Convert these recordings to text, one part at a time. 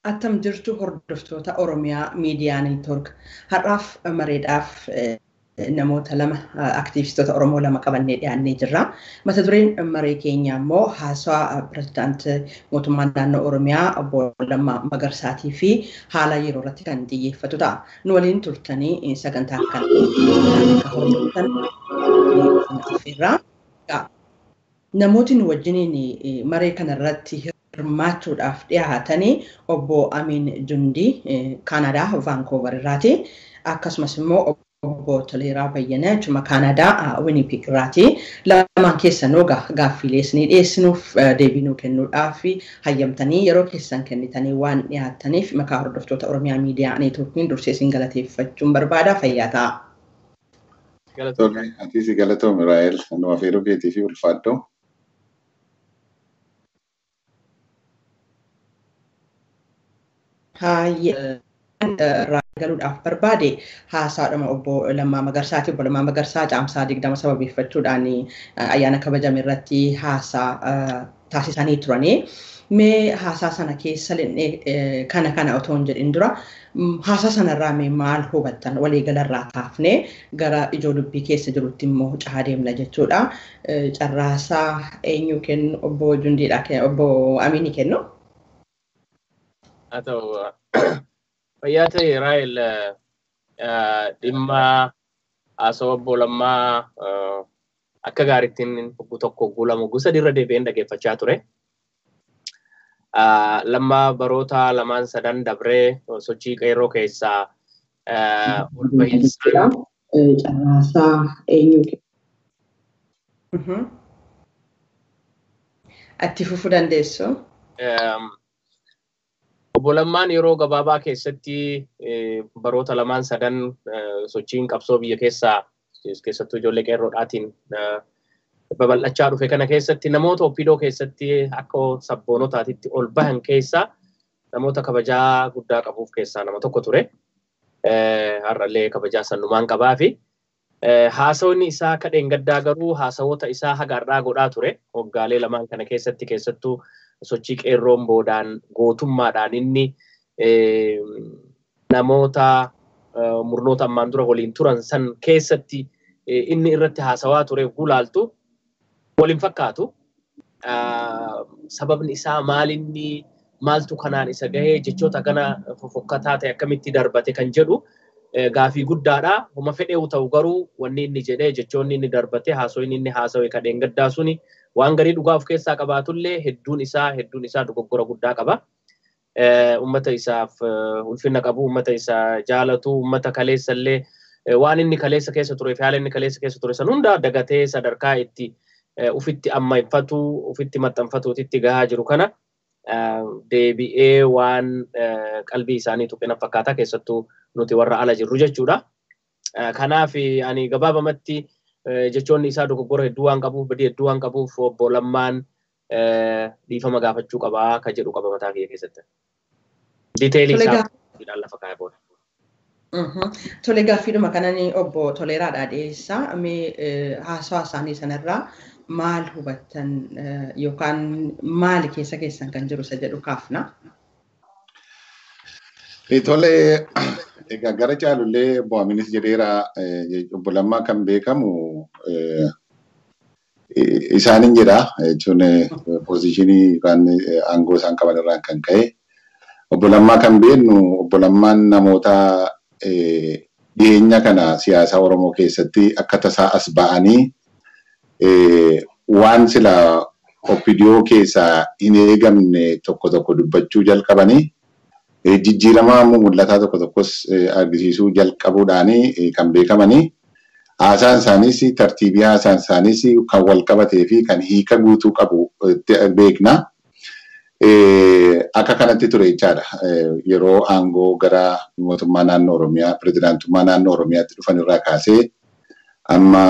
Attam jirtu hordoftoota Oromiyaa Miidiyaa Neetwoork har'aaf mareedhaaf namoota lama aktiivistoota Oromoo lama qabannee dhiyaannee jirra. Mata dureen maree keenya immoo haasawaa pirezidaantii mootummaa naannoo Oromiyaa obbo Lammaa Magarsaatii fi haala yeroo irratti kan xiyyeeffatu ta'a. Nu waliin turtanii sagantaa akka hordoftan affeerraa. Namooti nu wajjiniin maree kanarratti hirmaachuudhaaf dhiyaatanii obbo Amin Jundi Kaanadaa Vancouver irraati. Akkasumas immoo obbo Toleeraa Bayyanaa Chuma Kaanadaa Winnipeg irraati. Lamaan keessanuu gaaffiilee isinii dhiyeessinuuf deebii nuu kennuudhaaf hayyamtanii yeroo keessan kennitanii waan dhiyaattaniif maqaa hordoftoota Oromiyaa Miidiyaa Neetwoorkiin dursee isin galateeffachuun barbaada. Fayyaa ta'a. Galatoomii atiisi galatoomii Raa'el nu afeeruu keetii fi ulfaadhoo. Galuudhaaf barbaade haasaadhuma obbo Lammaa Magarsaati. Obbo Lammaa Magarsaa Caamsaa 20 sababeeffachuudhaan ayyaana kabajame irratti haasaa taasisanii turanii. Mee haasaa sana keessa kana otoo hin jedhin dura haasaa sanarraa mee maal hubattan waliigalarraa kaafnee gara ijoo dubbii keessa jirutti immoo caa deemna jechuudha. Carraasaa eenyu kennu obbo Jundiidha obbo Aminii kennu? Atau fayyaa ta'e Raa'el dhimma haasawaa obbo Lammaa akka gaariittiin tokko gulamu gosa dirra deebi'een dhaggeeffachaa ture. Lammaa baroota lamaan sadan dabree sochii qeerroo keessaa ol bahinsaan carraasaa eenyu atti fufuu dandeessu? Obbo Lammaan yeroo gabaabaa keessatti baroota lamaan sadan sochiin qabsoo biyya keessattuu ijoollee qeerroodhaatiin babal'achaa dhufe kana keessatti namoota oppidoo keessatti akka sabboonotaatitti ol bahan keessaa namoota kabajaa guddaa qabuuf keessaa nama tokko ture. Har'allee kabajaa sannumaan qabaa fi haasawni isaa kadheen gaddaa garuu haasawoota isaa hagaarraa godhaa ture. Hoggaalee lamaan kana keessatti keessattuu sochii qeerroon boodaan gootummaadhaan inni namoota murnoota ammaan dura waliin turan san keessatti inni irratti haasawaa ture gulaaltu waliin fakkaatu. Sababni isaa maalinni maaltu kanaan isa gahee jechoota kana fofokkataa ta'e akkamitti darbate kan jedhu gaafii guddaadha. Homa fedheewu ta'u garuu wanni inni jedhee jechoonni inni darbate haasoin inni haasawe kadheen gaddaa suni waan garii dhugaa of keessaa qabaatullee hedduun isaa dogoggora guddaa qaba. Ummata isaaf ulfina qabu, ummata isaa jaalatu, ummata kaleessallee waan inni kaleessa keessa ture fi haala inni kaleessa keessa ture san hunda dagatee sadarkaa itti ufitti ammayfatu, ufitti maxxanfatuutitti gahaa jiru kana deebi'ee waan qalbii isaanii tuqina fakkaataa keessattuu nuti warra ala jirru jechuudha. Kanaaf ani gabaabamatti jechoonni isaa dogoggora hedduu waan qabuuf badii hedduu waan qabuuf obbo Lammaan dhiifama gaafachuu qabaa ka jedhu qaba mataa kiyya keessatti. Diteelii isaa lafa kaa'ee booda. Tole gaaffiidhuma kananii obbo Toleeraadhaa dhiyeessaa. Mee haasawaa isaanii sanarraa maal hubattan yookaan maali keessa keessan kan jiru isa jedhu kaafna? Tole egaa gara caalullee obbo Aminis jedheera obbo Lammaa kan beekamu isaanin jedha jechuun poozishinii yookaan aangoo isaan qaban irraan kan ka'e. Obbo Lammaa kan beeknu obbo Lammaan namoota dhiyeenya kana siyaasa Oromoo keessatti akka tasaa as ba'anii waan sila oppidiyoo keessaa hin eegamne tokko dubbachuu jalqabanii jijjiirama mul'ataa tokkos argisiisuu jalqabuudhaanii kan beekamanii. Haasaan isaaniis tartiibii haasaan isaaniis kan wal qabatee fi kan hiika guutuu qabu beekna. Akka kanatti ture jechaadha. Yeroo aangoo gara mootummaa naannoo Oromiyaa, pirezidaantummaa naannoo Oromiyaatti dhufan irraa kaasee amma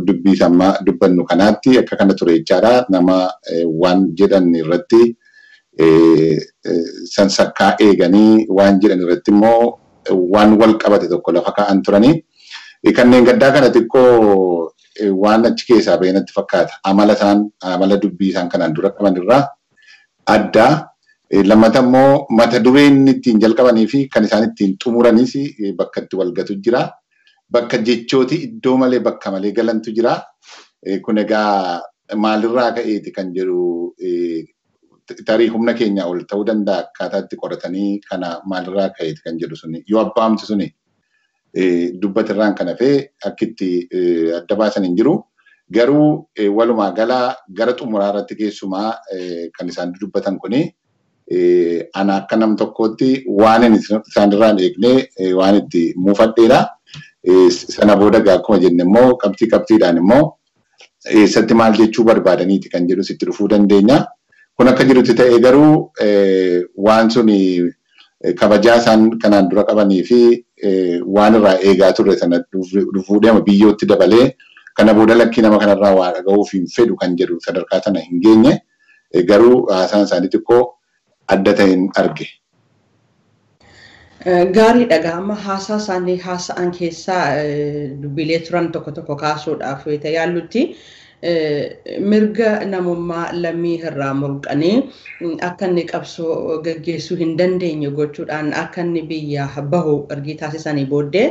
dubbii amma dubbannu kanaatti akka kana ture jechaadha. Nama waan jedhan irratti sansakkaa eeganii waan jedhan irratti immoo waan wal qabate tokko lafa kaa'an turanii. Kanneen gaddaa kana xiqqoo waan achi keessaa bahee natti fakkaata. Amala dubbii isaan kanaan dura qaban irraa addaa. Lammata immoo mata dureen ittiin jalqabanii fi kan isaan ittiin xumuranis bakka itti walgatu jira. Bakka jechooti iddoo malee bakka malee galantu jira. Kun egaa maalirraa ka'eeti kan jedhu tarii humna keenya ol ta'uu danda'a akkaataa itti qoratanii kana maalirraa ka'eeti kan jedhu suni yoo abbaamti suni dubbatirraan kan hafee akka itti adda baasan hin jiru. Garuu walumaa gala gara xumuraa irratti keessumaa kan isaan dubbatan kuni ana akka nam tokkootti waan isaanirraan eegnee waan itti muufadheedha. Sana booda akkuma jenne immoo qabxiidhaan immoo eessatti maal jechuu barbaadaniiti kan jedhu sitti dhufuu dandeenya. Kun akka jirutti ta'ee garuu waan suni kabajaa isaan kanaan dura qabanii fi waan irraa eegaa turre sana dhufuu deema biyyootti dabalee kana booda lakkii nama kanarraa waa dhaga'uuf hin fedhu kan jedhu sadarkaa sana hin geenye garuu haasaan isaanii xiqqoo adda ta'een arge. Gaarii dhaga'ama haasaa isaanii haasa'an keessaa dubbilee turan tokko kaasuudhaaf wayita yaallutti mirga namummaa lammii irraa mulqanii akka inni qabsoo gaggeessuu hin dandeenye gochuudhaan akka inni biyya bahu ergi taasisanii booddee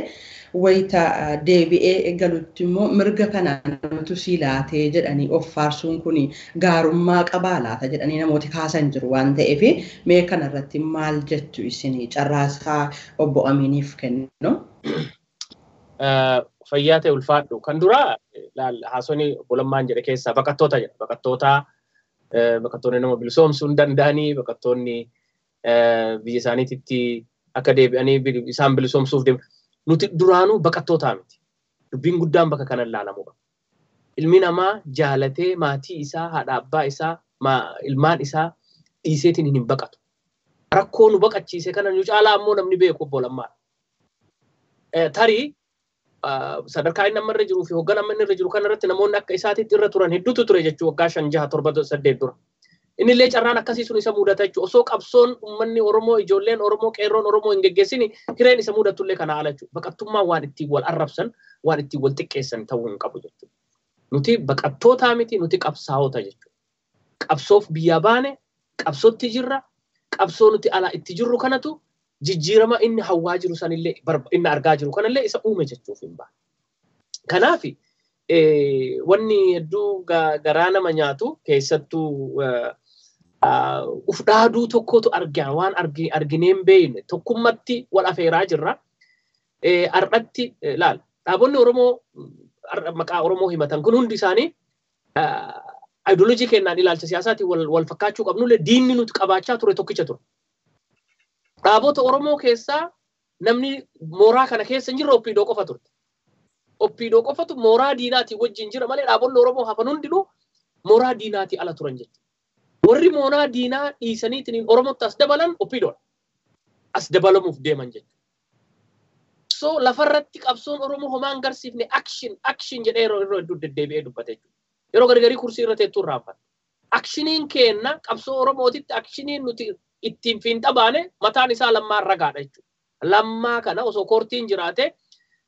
wayita deebi'ee galutti immoo mirga kana namatu sii laatee jedhanii of faarsuun kun gaarummaa qabaa laata jedhanii namooti kaasan jiru waan ta'eef mee kanarratti maal jettu isinii carraasaa obbo Aminiif kennu? Fayyaa ta'e ulfaadhu kan duraa haasonni obbo Lammaan jedhe keessaa baqattoota jedha. Baqattoonni nama bilisoomsuu hin danda'anii baqattoonni biyya isaaniitti akka deebi'anii isaan bilisoomsuuf deemu. Nuti duraanuu baqattootaa miti. Dubbiin guddaan bakka kanan ilaalamu qaba. Ilmi namaa jaalatee maatii isaa, haadha abbaa isaa, ilmaan isaa dhiiseetiin hin baqatu. Rakkoo nu baqachiise kana nu caalaa ammoo namni beeku obbo Lammaa. Tarii sadarkaa inni amma irra jiruu fi hoggan amma inni irra jiru kanarratti namoonni akka isaatiitti irra turan hedduutu ture jechuu waggaa 5, 6, 7, 8 dura. Inni illee carraan akkasii sun isa mudata jechuu osoo qabsoon uummanni Oromoo ijoolleen Oromoo qeerroon Oromoo hin geggeessini hireen isa mudatullee kana haala jechuu. Baqattummaa waan ittiin wal arrabsan waan ittiin wal xiqqeessan ta'uu hin qabu jechuu. Nuti baqattootaa miti nuti qabsaa'ota jechuu. Qabsoof biyya baane qabsootti jirra qabsoo nuti alaa itti jirru kanatu jijjiirama inni hawaa jiru sanillee inni argaa jiru kanallee isa uume jechuuf hin baane. Kanaaf wanni hedduu garaa nama nyaatu keessattuu uf dhaaduu tokkotu argaa waan argineen beeyne tokkummatti wal afeeraa jirra. Ardhatti laal dhaabonni Oromoo maqaa Oromoo himatan kun hundi isaanii ideoloojii kennaan ilaalcha siyaasaatiin wal fakkaachuu qabnullee diinni nuti qabaachaa ture tokkicha ture. Dhaabota Oromoo keessaa namni mooraa kana keessa hin jirre Oppiidoo qofa turte. Oppiidoo qofatu mooraa diinaatii wajjin jira malee dhaabonni Oromoo hafan hundinuu mooraa diinaatii ala turan jechuudha. Warri mooraa diinaa dhiisaniitiin Oromootti as dabalan Oppiidoodha. As dabalamuuf deeman jechuudha. So lafarratti qabsoon Oromoo homaan garsiifne action jedhee yeroo hedduu deddeebi'ee dubbate jechuudha. Yeroo gargarii kursii irra teettuu irraanfata. Actioniin kenna qabsoo Oromootitti actioniin nuti ittiin fiinxabaane mataan isaa Lammaan ragaadha jechuudha. Lammaa kana osoo koortiin jiraate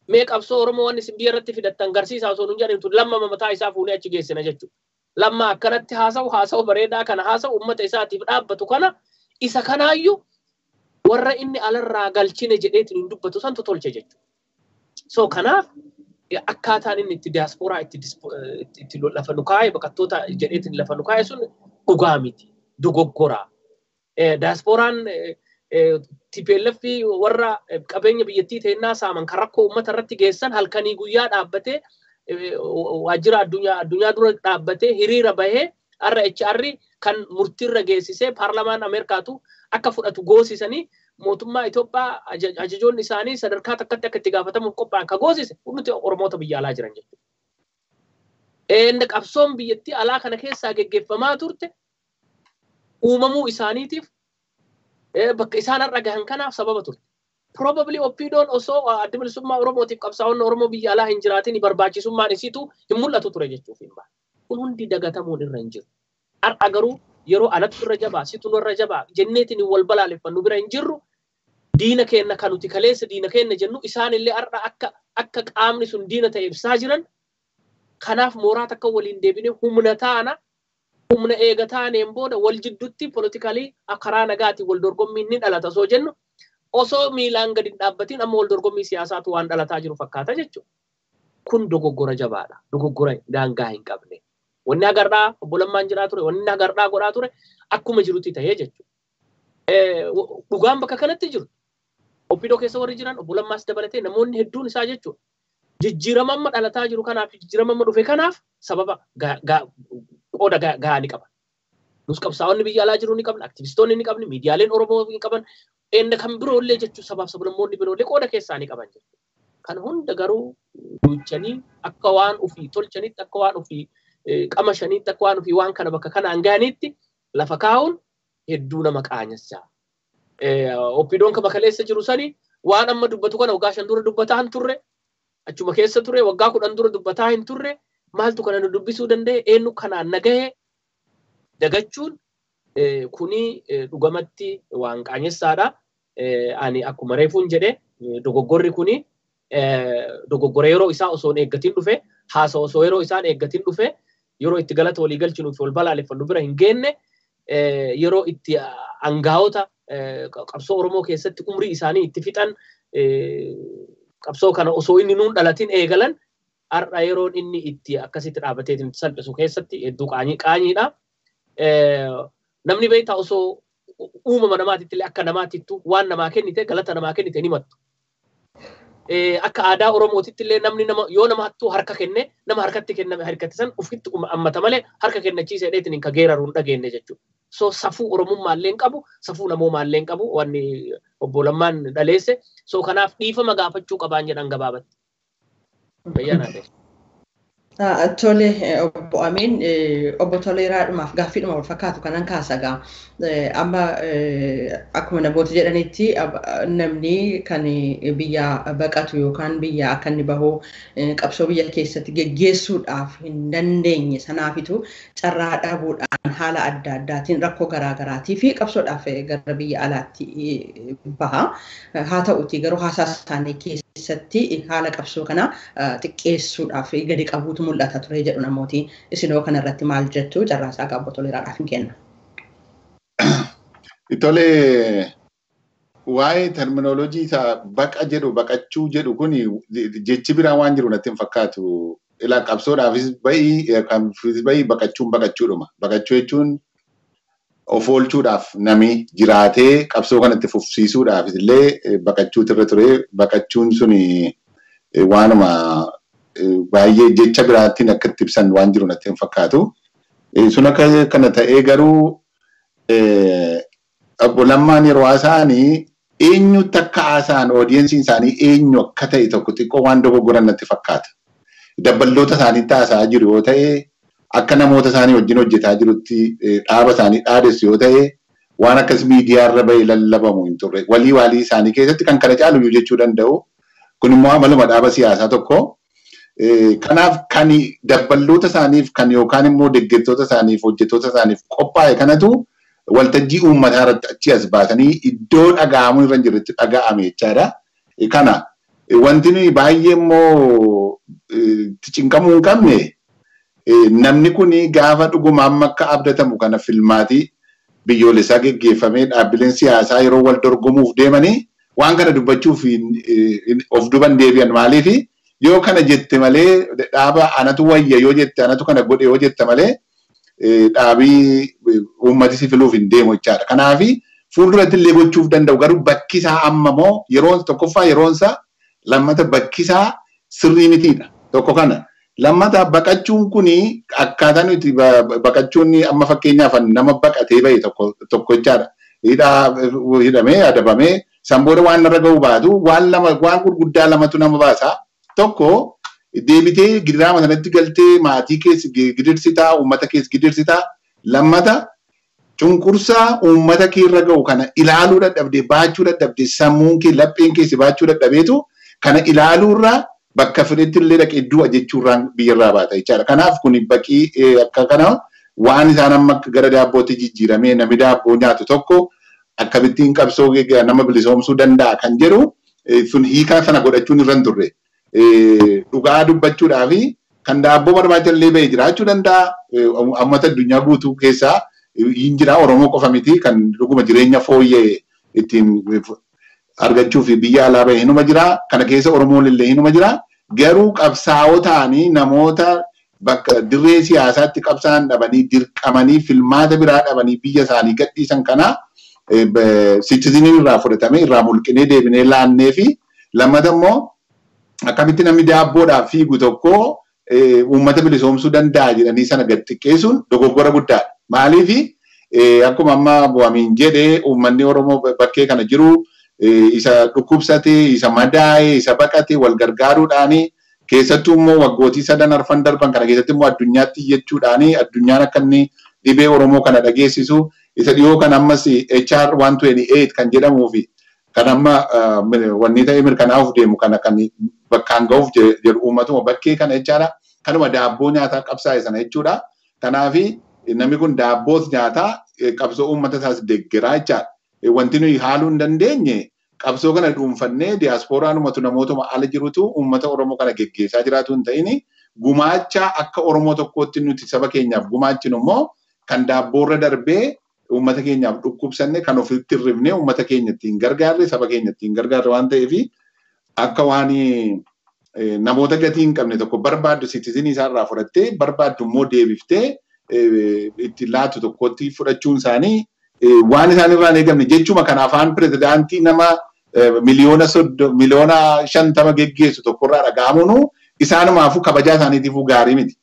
mee qabsoo Oromoo waan isin biyya irratti fidattan garsiisaa osoo nun jedhamtu Lammaa mataa isaa fuunee achi geessina jechuudha. Lammaa akkanatti haasa'u bareedaa kana haasa'u uummata isaatiif dhaabbatu kana isa kanaayyuu warra inni alarraa galchine jedheetiin hin dubbatu santu tolche jechuudha. So kanaaf akkaataan inni itti diaasporaa itti lafa nu kaa'e baqattoota jedheetiin lafa nu kaa'e sun dhugaa miti dogoggoraa. Diaasporaan TPLF warra qabeenya biyyattii ta'ennaa saaman kan rakkoo uummata irratti geessan halkanii guyyaa dhaabbatee waajjira addunyaa dura dhaabbatee hiriira bahee HR kan murtiirra geessisee paarlamaan Ameerikaatu akka fudhatu goosisanii mootummaa Itoophiyaa ajajoonni isaanii sadarkaa takkatti akka itti gaafatamuuf qophaa'an ka goosise nuti Oromoota biyya alaa jiran jechuudha. Qabsoon biyyattii alaa kana keessaa geggeeffamaa turte uumamuu isaaniitiif bakka isaan har'a gahan kanaaf sababa turte. probably oppiidoon osoo adda bilisummaa Oromootiif qabsaa'onni Oromoo biyya alaa hin jiraatin barbaachisummaan isiitu hin mul'atu ture jechuuf hin ba'a. Kun hundi dagatamuun irra hin jiru. Har'a garuu yeroo alatti irra jabaa, situ irra jabaa, jenneetiin wal balaaleffannu bira hin jirru. Diina keenya kan nuti kaleessa diina keenya jennu isaanillee har'a akka qaamni sun diina ta'e ibsaa jiran. Kanaaf mooraa takka waliin deebine humna taana, humna eega taaneen booda wal jidduutti politikaalii karaa nagaatiin wal dorgommiin ni dhalata soo jennu. Osoo miilaan gadi dhaabbatiin amma wal dorgommii siyaasaatu waan dhalataa jiru fakkaata jechuudha. Kun dogoggora jabaadha. Dogoggora daangaa hin qabne. Wanni agarraa obbo Lammaan jiraa ture, wanni agarraa godhaa ture akkuma jirutti ta'ee jechuudha. Dhugaan bakka kanatti jiru. Oppidoo keessa warri jiran obbo Lammaas dabalatee namoonni hedduun isaa jechuudha. Jijjiirama amma dhalataa jiru kanaaf jijjiirama amma dhufe kanaaf sababa qooda gahaa ni qaba. Nus qabsaa'onni biyya alaa jiru ni qabna, aktivistoonni ni qabni, miidiyaaleen Oromoo ni qaban, enda kan biroollee jechuun sabaaf sablammoonni biroollee qooda keessaa ni qaban jechuudha. Kan hunda garuu duuchanii akka waan ofii tolchanitti, akka waan ofii qamashanitti, akka waan ofii waan kana bakka kanaan gaaniitti lafa kaa'uun hedduu nama qaanessa. Oppidoon kan bakaleessa jiru sani waan amma dubbatu kana waggaa 5 dura dubbataa hin turre, achuma keessa ture waggaa 10 dura dubbataa hin turre, maaltu kana nu dubbisuu danda'e, eenyu kanaan nagahee dagachuun kuni dhugamatti waan qaanessaadha. Ani akkuma reefuun jedhe dogoggorri kuni dogoggora yeroo isaa osoo hin eeggatiin dhufe, Haasawa osoo yeroo isaan eeggatiin dhufe, yeroo itti galata walii galchinuuf wal balaaleffannu bira hin geenne, yeroo itti aangaa'ota qabsoo Oromoo keessatti umrii isaanii itti fixan qabsoo kana osoo inni nuun dhalatiin eegalan har'a yeroon inni itti akkasitti dhaabateetiin salphisu keessatti hedduu qaanyiidha. Namni beektaa osoo uumama namaatitti illee akka namaatittu waan namaa kennite galata namaa kennite ni mattu. Akka aadaa Oromootitti illee namni yoo namaattuu harka kenne nama harkatti kenname harkatti san ufitti ammata malee harka kennachiisee dheetiin ka geeraruun dhageenye jechuudha. So safuu Oromummaa illee qabu, safuu namoomaa illee qabu wanni obbo Lammaan dhaleesse. So kanaaf dhiifama gaafachuu qabaan jedhan gabaabatti. Bayyaanaa ta'e. Tole obbo Amiin obbo Toleeraadhumaaf gaaffiidhuma wal fakkaatu kanan kaasagaa amma akkuma namoota jedhanitti namni kan biyya baqatu yookaan biyya akka inni bahuu qabsoo biyya keessatti geggeessuudhaaf hin dandeenye sanaafitu carraa dhabuudhaan haala adda addaatiin rakkoo garaagaraatii fi qabsoodhaaf gara biyya alaatti baha. Haa ta'uti garuu haasaa isaanii keessatti haala qabsoo kana xiqqeessuudhaaf gadi qabuutu mul'ata ture jedhu namooti. Isinoo kanarratti maal jettu carraasaa obbo Toleeraadhaaf hin kenna. Tole waa'ee terminoloojii isaa baqa jedhu baqachuu jedhu kun jechi biraa waan jiru natti hin fakkaatu. Ilaa qabsoodhaafis bahii baqachuun baqachuudhuma. Baqachuu jechuun of oolchuudhaaf nami jiraatee qabsoo kanatti fufsiisuudhaaf illee baqachuutu irra ture. Baqachuun suni waanuma baay'ee jecha biraattiin akka itti ibsan waan jiru natti hin fakkaatu. Sun akka kana ta'ee garuu obbo Lammaan yeroo haasa'anii eenyutti akka haasa'an oodiyensiin isaanii eenyu akka ta'e tokko xiqqoo waan dogoggoran natti fakkaata. Dabballoota isaaniitti haasa'aa jiru yoo ta'e akka namoota isaanii wajjin hojjetaa jirutti dhaaba isaanii dhaadessu yoo ta'e waan akkas miidiyaarra bahee lallabamu hin turre. Walii isaanii keessatti kan kana caalu jechuu danda'u. Kun immoo amaluma dhaaba siyaasaa tokko. Kanaaf kan dabballoota isaaniif kan yookaan immoo deeggartoota isaaniif hojjettoota isaaniif qophaa'e kanatu waltajjii uummataa irratti achi as baasanii iddoo dhaga'amuu irra jirti dhaga'ame jechaadha. Kana wanti nuyi baay'ee immoo cinqamuu hin qabne namni kun gaafa dhuguma amma akka abdatamu kana filmaatii biyyoolessaa geggeeffamee dhaabbileen siyaasaa yeroo wal dorgomuuf deemanii waan kana dubbachuuf of duban deebi'an maaliifi yoo kana jette malee dhaaba anatu wayya yoo jette anatu kana godhe yoo jette malee dhaabii uummati si filuuf hin deemu jechaadha. Kanaafi fuulduratti illee gochuuf danda'u garuu bakki isaa amma moo yeroo tokkoffaa yeroon isaa lammata bakki isaa sirrii mitiidha. Tokko kana lammata baqachuun kuni akkaataa nuti baqachuun amma fakkeenyaaf nama baqatee bahe tokko jechaadha. Hidhamee adabamee sanbooda waan narra ga'uu baatu waan gurguddaa lamatu nama baasa. Tokko deebitee gidiraama sanatti galtee maatii keessa gidirsitaa uummata keessa gidirsitaa lammata cunqursaa uummata keerra ga'u kana ilaaluu dadhabdee baachuu dadhabdee sammuun kee lapheen kee si baachuu dadhabeetu kana ilaaluurraa bakka fedhetti illee dhaqee du'a jechuurraan biyyarraa baata jechaadha. Kanaaf kun baqii akka kana waan isaan amma gara daabbootti jijjiiramee namni daabboo nyaatu tokko akkamittiin qabsoo nama bilisoomsuu danda'a kan jedhu sun hiikaa sana godhachuun irra hin turre. Dhugaa dubbachuudhaa fi kan daabboo barbaadan illee bahee jiraachuu danda'a. Uummata addunyaa guutuu keessaa hin jira Oromoo qofa miti kan dhuguma jireenya fooyyee ittiin argachuuf biyya alaa bahee hinuma jira. Kana keessa Oromoon illee hinuma jira. Garuu qabsaa'oo ta'anii namoota bakka dirree siyaasaatti qabsaan dhabanii dirqamanii filmaata biraa dhabanii biyya isaanii gadhiisan kana siitiziniin irraa fudhatame irraa mulqinee deebinee laannee fi lammata immoo akkamitti namni daabboodhaaf fiigu tokko uummata bilisoomsuu danda'a jedhanii sana gad xiqqeessuun dogoggora guddaadha. Maaliif akkuma amma bu'amiin jedhee uummanni Oromoo bakkee kana jiru isa dhukkubsate, isa madaa'e, isa baqate wal gargaaruudhaani keessattuu immoo waggootii 3 arfan darban kana keessatti immoo addunyaatti iyyachuudhaani addunyaan akka inni dhibee Oromoo kana dhageessisu isa dhiyoo kan ammas HR 128 kan jedhamuu fi kan amma wanni ta'e mirkanaa'uuf deemu kana kan bakkaan ga'uuf jedhu uummatuma bakkee kana jechaadha. Kanuma daabboo nyaataa qabsaa'e sana jechuudha. Kanaaf namni kun daabboos nyaataa qabsoo uummata isaas deeggaraa jechaadha. Wanti nuyi haaluu hin dandeenye qabsoo kana dhuunfannee diiyaasporaan namootuma ala jirutu uummata Oromoo kana geggeessaa jiraatu hin ta'in gumaacha akka Oromoo tokkootti nuti saba keenyaaf gumaachinu immoo kan daabboorra darbee uummata keenyaaf dhukkubsanne kan ofitti hirrifne uummata keenya ittiin gargaarre saba keenya ittiin gargaarre waan ta'eef akka waan namoota gatii hin qabne tokko barbaaddu siitizinii isaarraa fudhattee barbaaddu immoo deebiftee itti laatu tokkotti fudhachuun isaanii waan isaan irraa hin eegamne jechuma kana afaan pirezidaantii nama miliyoona 50 geggeessu tokkorraa dhaga'amuun isaanumaafuu kabajaa isaaniitiifuu gaarii miti.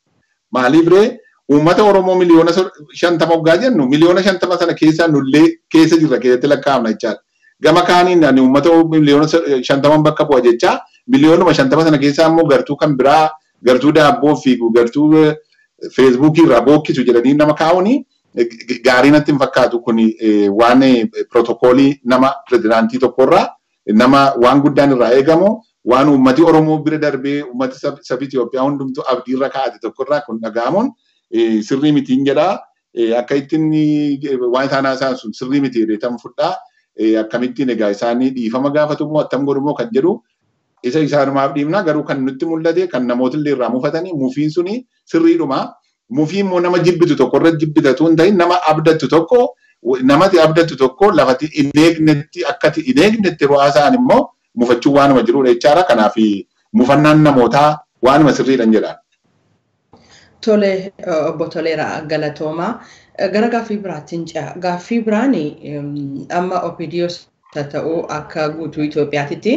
Maaliif ree uummata Oromoo miliyoona 50 hoggaa jennu miliyoona 50 sana keessaa nullee keessa jirra keessatti lakkaa'amna jechaadha. Gama kaaniin uummata miliyoona 50 bakka bu'a jechaa miliyoonuma 50 sana keessaa immoo gartuu kan biraa gartuu daabboo fiigu gartuu feesbuukii irraa bookkisu jedhanii nama kaa'uuni. Gaarii natti hin fakkaatu kun waan pirootokoolii nama pirezidaantii tokkorraa nama waan guddaan irraa eegamu waan uummati Oromoo bira darbee uummati saba Itoophiyaa hundumtuu abdiirra kaa'ate tokkorraa kun dhaga'amuun sirrii mitiin jedhaa. Akka ittiin waan isaan haasa'an sun sirrii miti reetam fudhaa. Akkamittiin egaa isaanii dhiifama gaafatu immoo attam godhu immoo kan jedhu isa isaanumaaf dhiibna garuu kan nutti mul'ate kan namoota illee irraa mufatanii mufiin suni sirriidhuma. Mufii immoo nama jibbitu tokko irratti jibbitatu hin ta'in nama abdattu tokko namatti abdattu tokko lafatti hin eegnetti akkati hin eegnetti yeroo haasa'an immoo mufachuun waanuma jirudha jechaadha. Kanaaf mufannaan namootaa waanuma sirriidhan jedhaan. Tole obbo Toleeraa galatoomaa gara gaaffii biraattiin ce'a. Gaaffii biraan amma OPDOs ta'uu akka guutuu Itoophiyaatti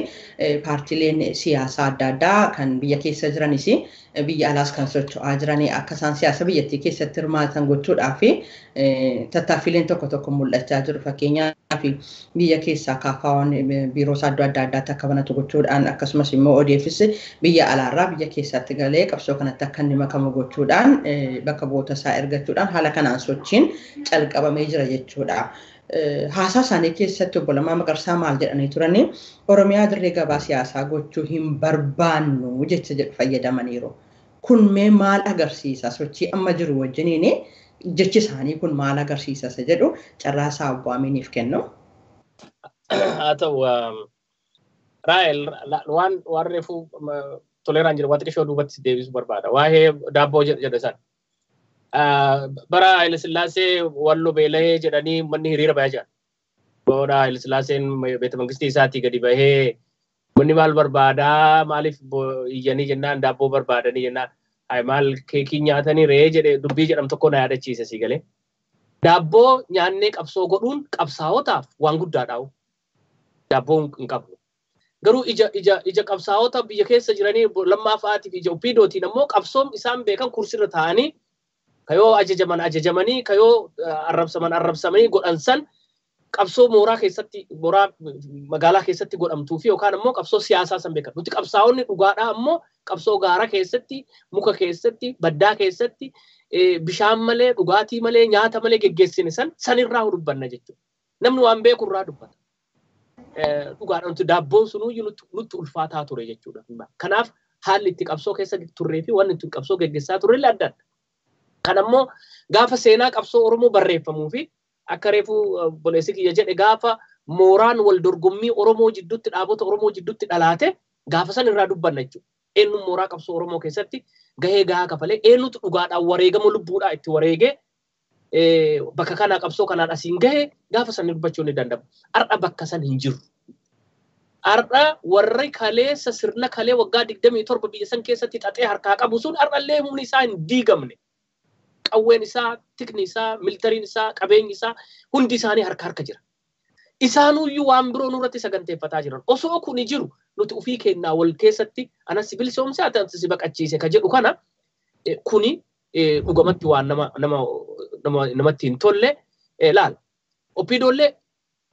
paartileen siyaasaa adda addaa kan biyya keessa jiranis biyya alaas kan socho'aa jiranii akka isaan siyaasa biyyattii keessatti hirmaatan gochuudhaaf tattaaffileen tokko tokko mul'achaa jiru. Fakkeenyaaf biyya keessaa kaafaawwan biiroo adda addaatti akka banatu gochuudhaan akkasumas immoo ODFs biyya alaarraa biyya keessatti galee qabsoo kanatti akka inni makamu gochuudhaan bakka bu'oota isaa ergachuudhaan haala kanaan sochiin calqabamee jira jechuudha. Haasaa isaanii keessatti obbo Lammaa Magarsaa maal jedhanii turanii Oromiyaa dirree gabaa siyaasaa gochuu hin barbaannu jecha jedhu fayyadamaniiru. Kun mee maal agarsiisa? Sochii amma jiru wajjiniin jechi isaanii kun maal agarsiisa jedhu carraa isaa obbo Aminiif kennu. Haa ta'u Raa'el waan reefuu Toleeraan jiru waan xiqqoo duubatti deebisuu barbaada. Waa'ee daabboo jedhe sana. Bara Haile Sillaasee wallo beelahee jedhanii manni hiriira bayaa jiran. Booda Haile Sillaaseen beeta mangistii isaatii gadi bahee manni maal barbaadaa maaliif iyyanii jennaan daabboo barbaadanii jennaan maal keekii nyaatanii ree jedhe dubbii jedhamu tokko na yaadachiise si galee. Daabboo nyaannee qabsoo godhuun qabsaa'otaaf waan guddaadha. Daabboo hin qabnu. Garuu ija qabsaa'ota biyya keessa jiranii Lammaa fa'aatiif ija OPDOtiin ammoo qabsoon isaan beekan kursirra taa'anii kayoo ajajamanii kayoo arrabsamanii godhansan qabsoo mooraa keessatti mooraa magaalaa keessatti godhamtuu fi yookaan ammoo qabsoo siyaasaa san beekan. Nuti qabsaa'onni dhugaadhaa ammoo qabsoo gaara keessatti muka keessatti baddaa keessatti bishaan malee dhugaatii malee nyaata malee geggeessine sanirraa dubbanna jechuudha. Namni waan beeku irraa dubbata. Dhugaadhaan daabboon sunuu nutti ulfaataa ture jechuudha. Kanaaf haalli itti qabsoo keessa turree fi wanni itti qabsoo geggeessaa turre illee adda adda. Kan ammoo gaafa seenaa qabsoo Oromoo barreeffamuu fi akka reefuu boleessi kiyya jedhe gaafa mooraan wal dorgommii Oromoo jidduutti dhaabota Oromoo jidduutti dhalaate gaafa san irraa dubbanna jechuudha. Eenyuun mooraa qabsoo Oromoo keessatti gahee gahaa kafalee eenyutu dhugaadhaan wareegama lubbuudhaa itti wareegee bakka kanaa qabsoo kanaan asiin gahee gaafa san dubbachuu ni danda'ama. Har'a bakka san hin jiru. Har'a warri kaleessa sirna kalee waggaa 27 biyya san keessatti xaxee harkaa qabu sun har'allee humni isaa hin diigamne. Qawween isaa, tikni isaa, militariin isaa, qabeenyi isaa hundi isaanii harka jira. Isaanuyyuu waan biroo nurratti saganteeffataa jiran. Osoo kuni jiru nuti ofii kennaa wal keessatti anas bilisoomse atansi si baqachiise ka jedhu kana kuni dhugamatti waan namatti hin tolle laala. Oppiidoollee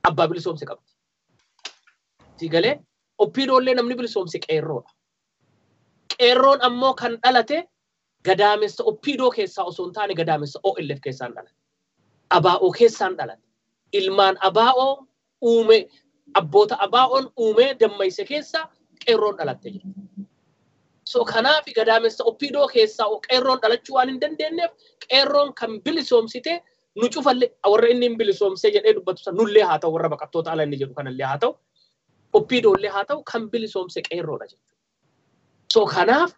abbaa bilisoomse qabdi. Sigalee oppiidoollee namni bilisoomse qeerroodha. Qeerroon ammoo kan dhalate gadaamessa oppiidoo keessaa osoo hin taane gadaamessa OLF keessaan dhalate. Abaa'oo keessaan dhalate. Ilmaan abaa'oo uume abboota abaa'oon uume dammayse keessa qeerroon dhalatte jira. So kanaaf gadaamessa oppiidoo keessaa qeerroon dhalachuu waan hin dandeenyeef qeerroon kan bilisoomsite nu cufalle warra inni hin bilisoomse jedhee dubbatu san nullee haa ta'u warra baqattoota ala inni jedhu kanallee haa ta'u oppiidoollee haa ta'u kan bilisoomse qeerroodha jechuudha. So kanaaf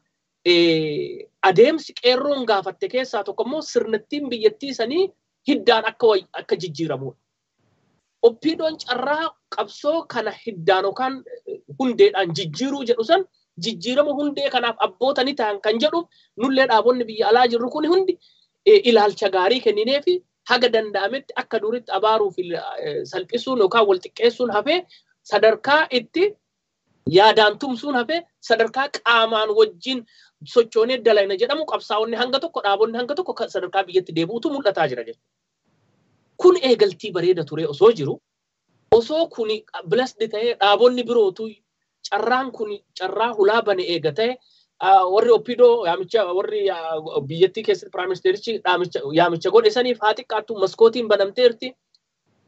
adeemsi qeerroon gaafatte keessaa tokko immoo sirnattiin biyyattii sanii hiddaan akka jijjiiramudha. Oppiidoon carraa qabsoo kana hiddaan yookaan hundeedhaan jijjiiruu jedhu san jijjiirama hundee kanaaf abboota ni ta'an kan jedhu nullee dhaabonni biyya alaa jirru kun hundi ilaalcha gaarii kenninee fi haga danda'ametti akka duritti abaaruu fi salphisuun yookaan wal xiqqeessuun hafee sadarkaa itti yaadaan tumsuun hafee sadarkaa qaamaan wajjin sochoonee dalayna jedhamu qabsaa'onni hanga tokko dhaabonni hanga tokko sadarkaa biyyatti deebi'utu mul'ataa jira jechuudha. Kun eegaltii bareeda ture osoo jiru osoo kun bilasdi ta'ee dhaabonni birootu carraan kun carraa hulaa bane eegatee warri oppiidoo warri biyyattii keessatti piraayim ministeerichi yaamicha godhe saniif haa xiqqaattu maskootiin banamteerti.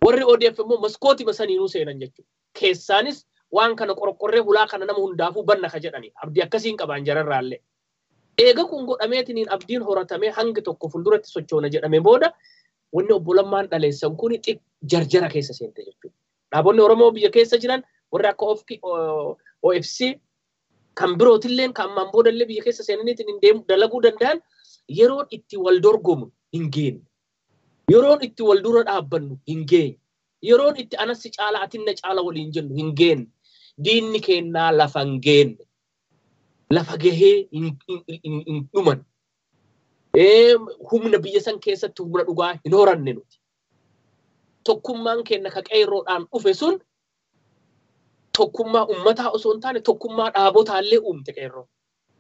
Warri ODF immoo maskootii saniinuu seenan jechuudha. Keessaanis waan kana qorqorree hulaa kana nama hundaafuu banna ka jedhani abdii akkasiin qaban jararraallee. Eega kun godhameetiniin abdiin horatamee hangi tokko fulduratti sochoona jedhame booda wanni obbo Lammaan dhaleessan kun jarjara keessa seente jechuudha. Dhaabonni Oromoo biyya keessa jiran warri akka OFC kan birootilleen kan ammaan boodallee biyya keessa seenaniitiin hin deemu dalaguu danda'an yeroon itti wal dorgomu hin geenye. Yeroon itti wal dura dhaabbannu hin geenye. Yeroon itti anassi caala atinna caala waliin jennu hin geenye. Diinni kennaa lafa hin geenye. Lafa gahee hin dhuman. Humna biyya san keessatti humna dhugaa hin horanne nuti. Tokkummaan kenna ka qeerroodhaan dhufe sun tokkummaa ummataa osoo hin taane tokkummaa dhaabotaallee uumte qeerroo.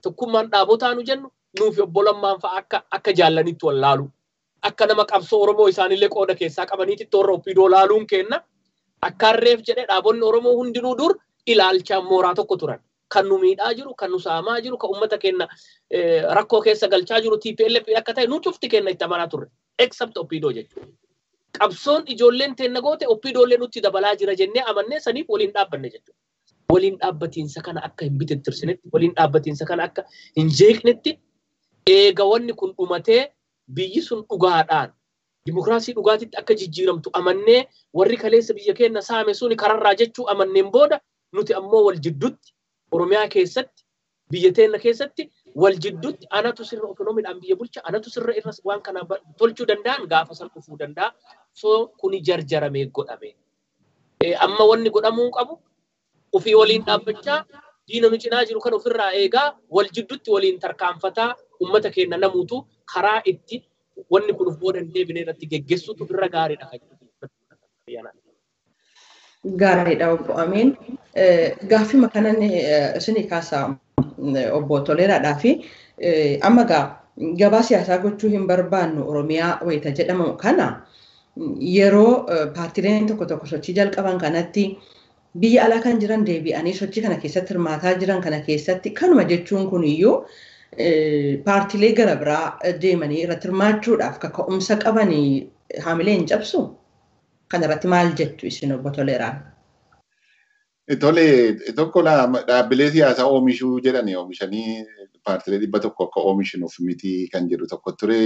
Tokkummaan dhaabotaa nu jennu nuufi obbo Lammaan fa'a akka jaallanitti wal laalu. Akka nama qabsoo Oromoo isaanillee qooda keessaa qabaniitti warra oppiidoo laaluun kenna. Akka harreef jedhe dhaabonni Oromoo hundinuu dur ilaalchaan mooraa tokko turan. Kan nu miidhaa jiru, kan nu saamaa jiru, kan ummata kenna rakkoo keessa galchaa jiru TPLF akka ta'e nu cufti kenna itti amanaa turre. Except oppiidoo jechuudha. Qabsoon ijoolleen teenna goote oppiidoollee nutti dabalaa jira jennee amannee saniif waliin dhaabbanne jechuudha. Waliin dhaabbatiinsa kana akka hin bitirsinetti, waliin dhaabbatiinsa kana akka hin jeeqnetti eega wanni kun dhumatee biyyi sun dhugaadhaan dimokiraasii dhugaatitti akka jijjiiramtu amannee warri kaleessa biyya keenya saame suni kararraa jechuu amanneen booda nuti ammoo wal jidduutti Oromiyaa keessatti biyya teenya keessatti wal jidduutti anatu sirra ekonomiidhaan biyya bulcha anatu sirra irras waan kana tolchuu danda'an gaafa san dhufuu danda'a. So kuni jarjaramee godhame. Amma wanni godhamuu qabu ofii waliin dhaabbachaa diina nu cinaa jiru kan ofirraa eegaa wal jidduutti waliin tarkaanfataa ummata keenya namuutu karaa itti wanni kun of boodan deebinee irratti geggeessuutu irra gaariidha. Gaariidha obbo Amiin. Gaaffii makanan isinii kaasaa obbo Toleeraadhaa fi amma gabaa siyaasaa gochuu hin barbaannu Oromiyaa wayita jedhamu kana yeroo paartiileen tokko sochii jalqaban kanatti biyya alaa kan jiran deebi'anii sochii kana keessatti hirmaataa jiran kana keessatti kanuma jechuun kun iyyuu paartilee gara biraa deemanii irratti hirmaachuudhaaf kaka'umsa qabanii haamilee hin cabsu? Kana irratti maal jettu isin obbo Toleeraan? Tole tokko dhaabbilee siyaasaa oomishuu jedhanii oomishanii paartilee 100 akka oomishinuuf miti kan jedhu tokko ture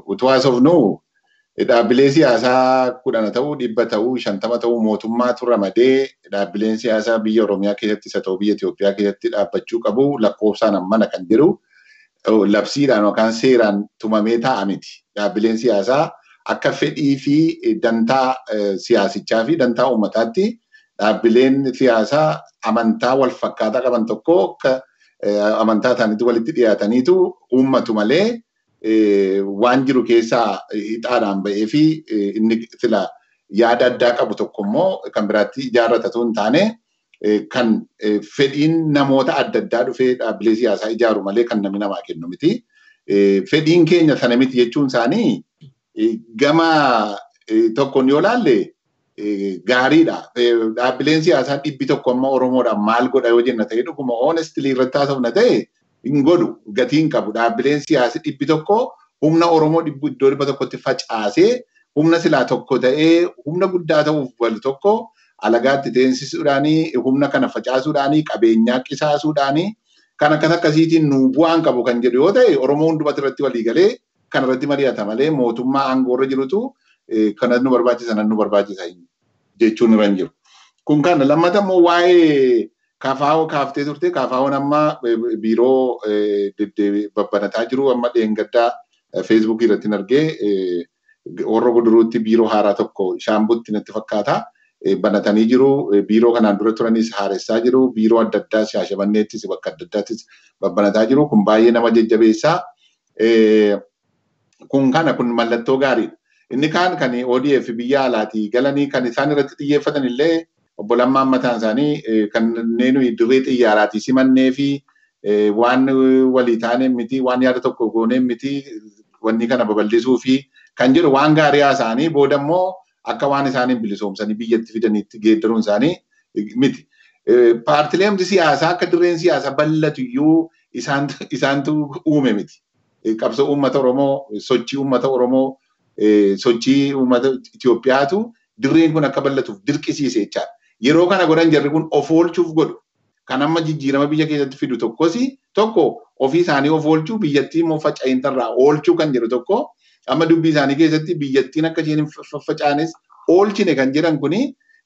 utuu haasofnu dhaabbilee siyaasaa 10 ta'uu 100 ta'uu 50 ta'uu mootummaatu ramadee dhaabbileen siyaasaa biyya Oromiyaa keessatti isa ta'u biyya Itoophiyaa keessatti dhaabbachuu qabu lakkoofsaan hammana kan jedhu labsiidhaan yookaan seeraan tumamee ta'a miti. Dhaabbileen siyaasaa akka fedhii fi dantaa siyaasichaa fi dantaa uummataatti dhaabbileen siyaasaa amantaa wal fakkaataa qaban tokko akka amantaa isaaniitti walitti dhiyaataniitu uummatu malee waan jiru keessaa hixaadhaan ba'ee fi inni sila yaada addaa qabu tokko immoo kan biraatti ijaarratatu hin taane kan fedhiin namoota adda addaa dhufee dhaabbilee siyaasaa ijaaru malee kan namni namaa kennu miti. Fedhiin keenya sana miti jechuun isaanii gama tokkoon yoo laalle gaariidha. Dhaabbileen siyaasaa 100 amma Oromoodhaan maal godha yoo jenna ta'e dhuguma honestly irratti haasofna ta'e hin godhu gatiin qabu. Dhaabbileen siyaasaa 100 humna Oromoo iddoo 100tti facaasee humna silaa tokko ta'ee humna guddaa ta'uuf wal tokko alagaatti teensisuudhaanii humna kana facaasuudhaanii qabeenyaa qisaasuudhaanii kan akkas akkasiitiin nu bu'aan qabu kan jedhu yoo ta'e Oromoo hundumatti irratti walii galee kan irratti mari'ata malee mootummaa aangoorra jirutu kanas nu barbaachisa nan nu barbaachisa jechuun irra hin jiru. Kun kana lammata immoo waa'ee kafaa'oo kaaftee turte kafaa'oon amma biiroo babbanataa jiru amma dheengaddaa Facebook irratti argee Horroo Guduruutti biiroo haaraa tokko Shaambutti natti fakkaata. Banatanii jiru biiroo kanaan dura turanis haaressaa jiru biiroo adda addaa Shaashamanneettis bakka adda addaattis babbanataa jiru kun baay'ee nama jajjabeessaa. Kun kana kun mallattoo gaariidha. Inni kaan kan ODF biyya alaatii galanii kan isaan irratti xiyyeeffatan illee obbo Lammaan mataan isaanii kanneen dirree xiyyaaraatii simannee fi waan walii taaneen miti waan yaada tokko gooneen miti wanni kana babal'isuu fi kan jedhu waan gaarii haasa'anii booda immoo akka waan isaaniin bilisoomsanii biyyatti fidaniitti geeddaruun isaanii miti. Paartileen siyaasaa akka dirreen siyaasaa bal'atu iyyuu isaantu uume miti. Qabsoo uummata Oromoo, sochii uummata Oromoo, sochii uummata Itoophiyaatu dirreen kun akka bal'atuuf dirqisiise jechaadha. Yeroo kana godhan jarri kun of oolchuuf godhu. Kan amma jijjiirama biyya keessatti fidu tokko ofii isaanii of oolchuu biyyattii immoo faca'intarraa oolchuu kan jedhu tokko amma dubbii isaanii keessatti biyyattiin akka isheen hin facaanes oolchine kan jedhan kuni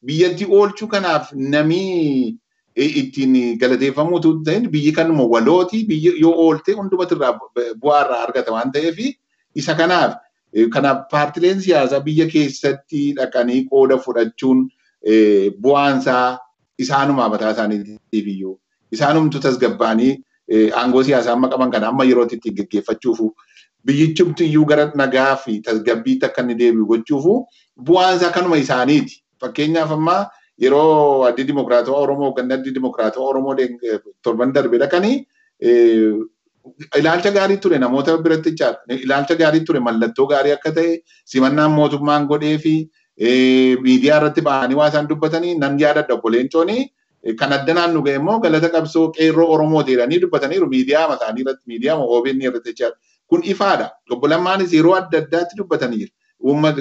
biyyattii oolchuu kanaaf namni ittiin galateeffamuutu ta'in biyyi kanuma walooti biyyi yoo oolte hundumatu irraa bu'aa argata waan ta'eef isa kanaaf paartileen siyaasaa biyya keessatti dhaqanii qooda fudhachuun bu'aansaa isaanuma mataa isaaniitiif iyyuu isaanumtu tasgabbaanii aangoo siyaasaa amma qaban kana amma yerootti ittiin gaggeeffachuufu biyyichumti iyyuu gara nagaa fi tasgabbiitti akka inni deebi'u gochuufu bu'aansaa kanuma isaaniiti. Fakkeenyaaf amma yeroo addi dimokiraatawaa Oromoo ganna addi dimokiraatawaa Oromoo torban darbe dhaqanii ilaalcha gaarii ture namoota biratti jechaadha. Ilaalcha gaarii ture mallattoo gaarii akka ta'e simannaan mootummaan godhee fi miidiyaa irratti ba'anii waa isaan dubbatanii nan yaadadha obbo Leencoonii kan addanaan nu ga'e immoo galata qabsoo qeerroo Oromoo jedhanii dubbataniiru miidiyaa isaanii irratti miidiyaa OMN irratti jechaadha. Kun ifaadha. Obbo Lammaanis yeroo adda addaatti dubbataniiru.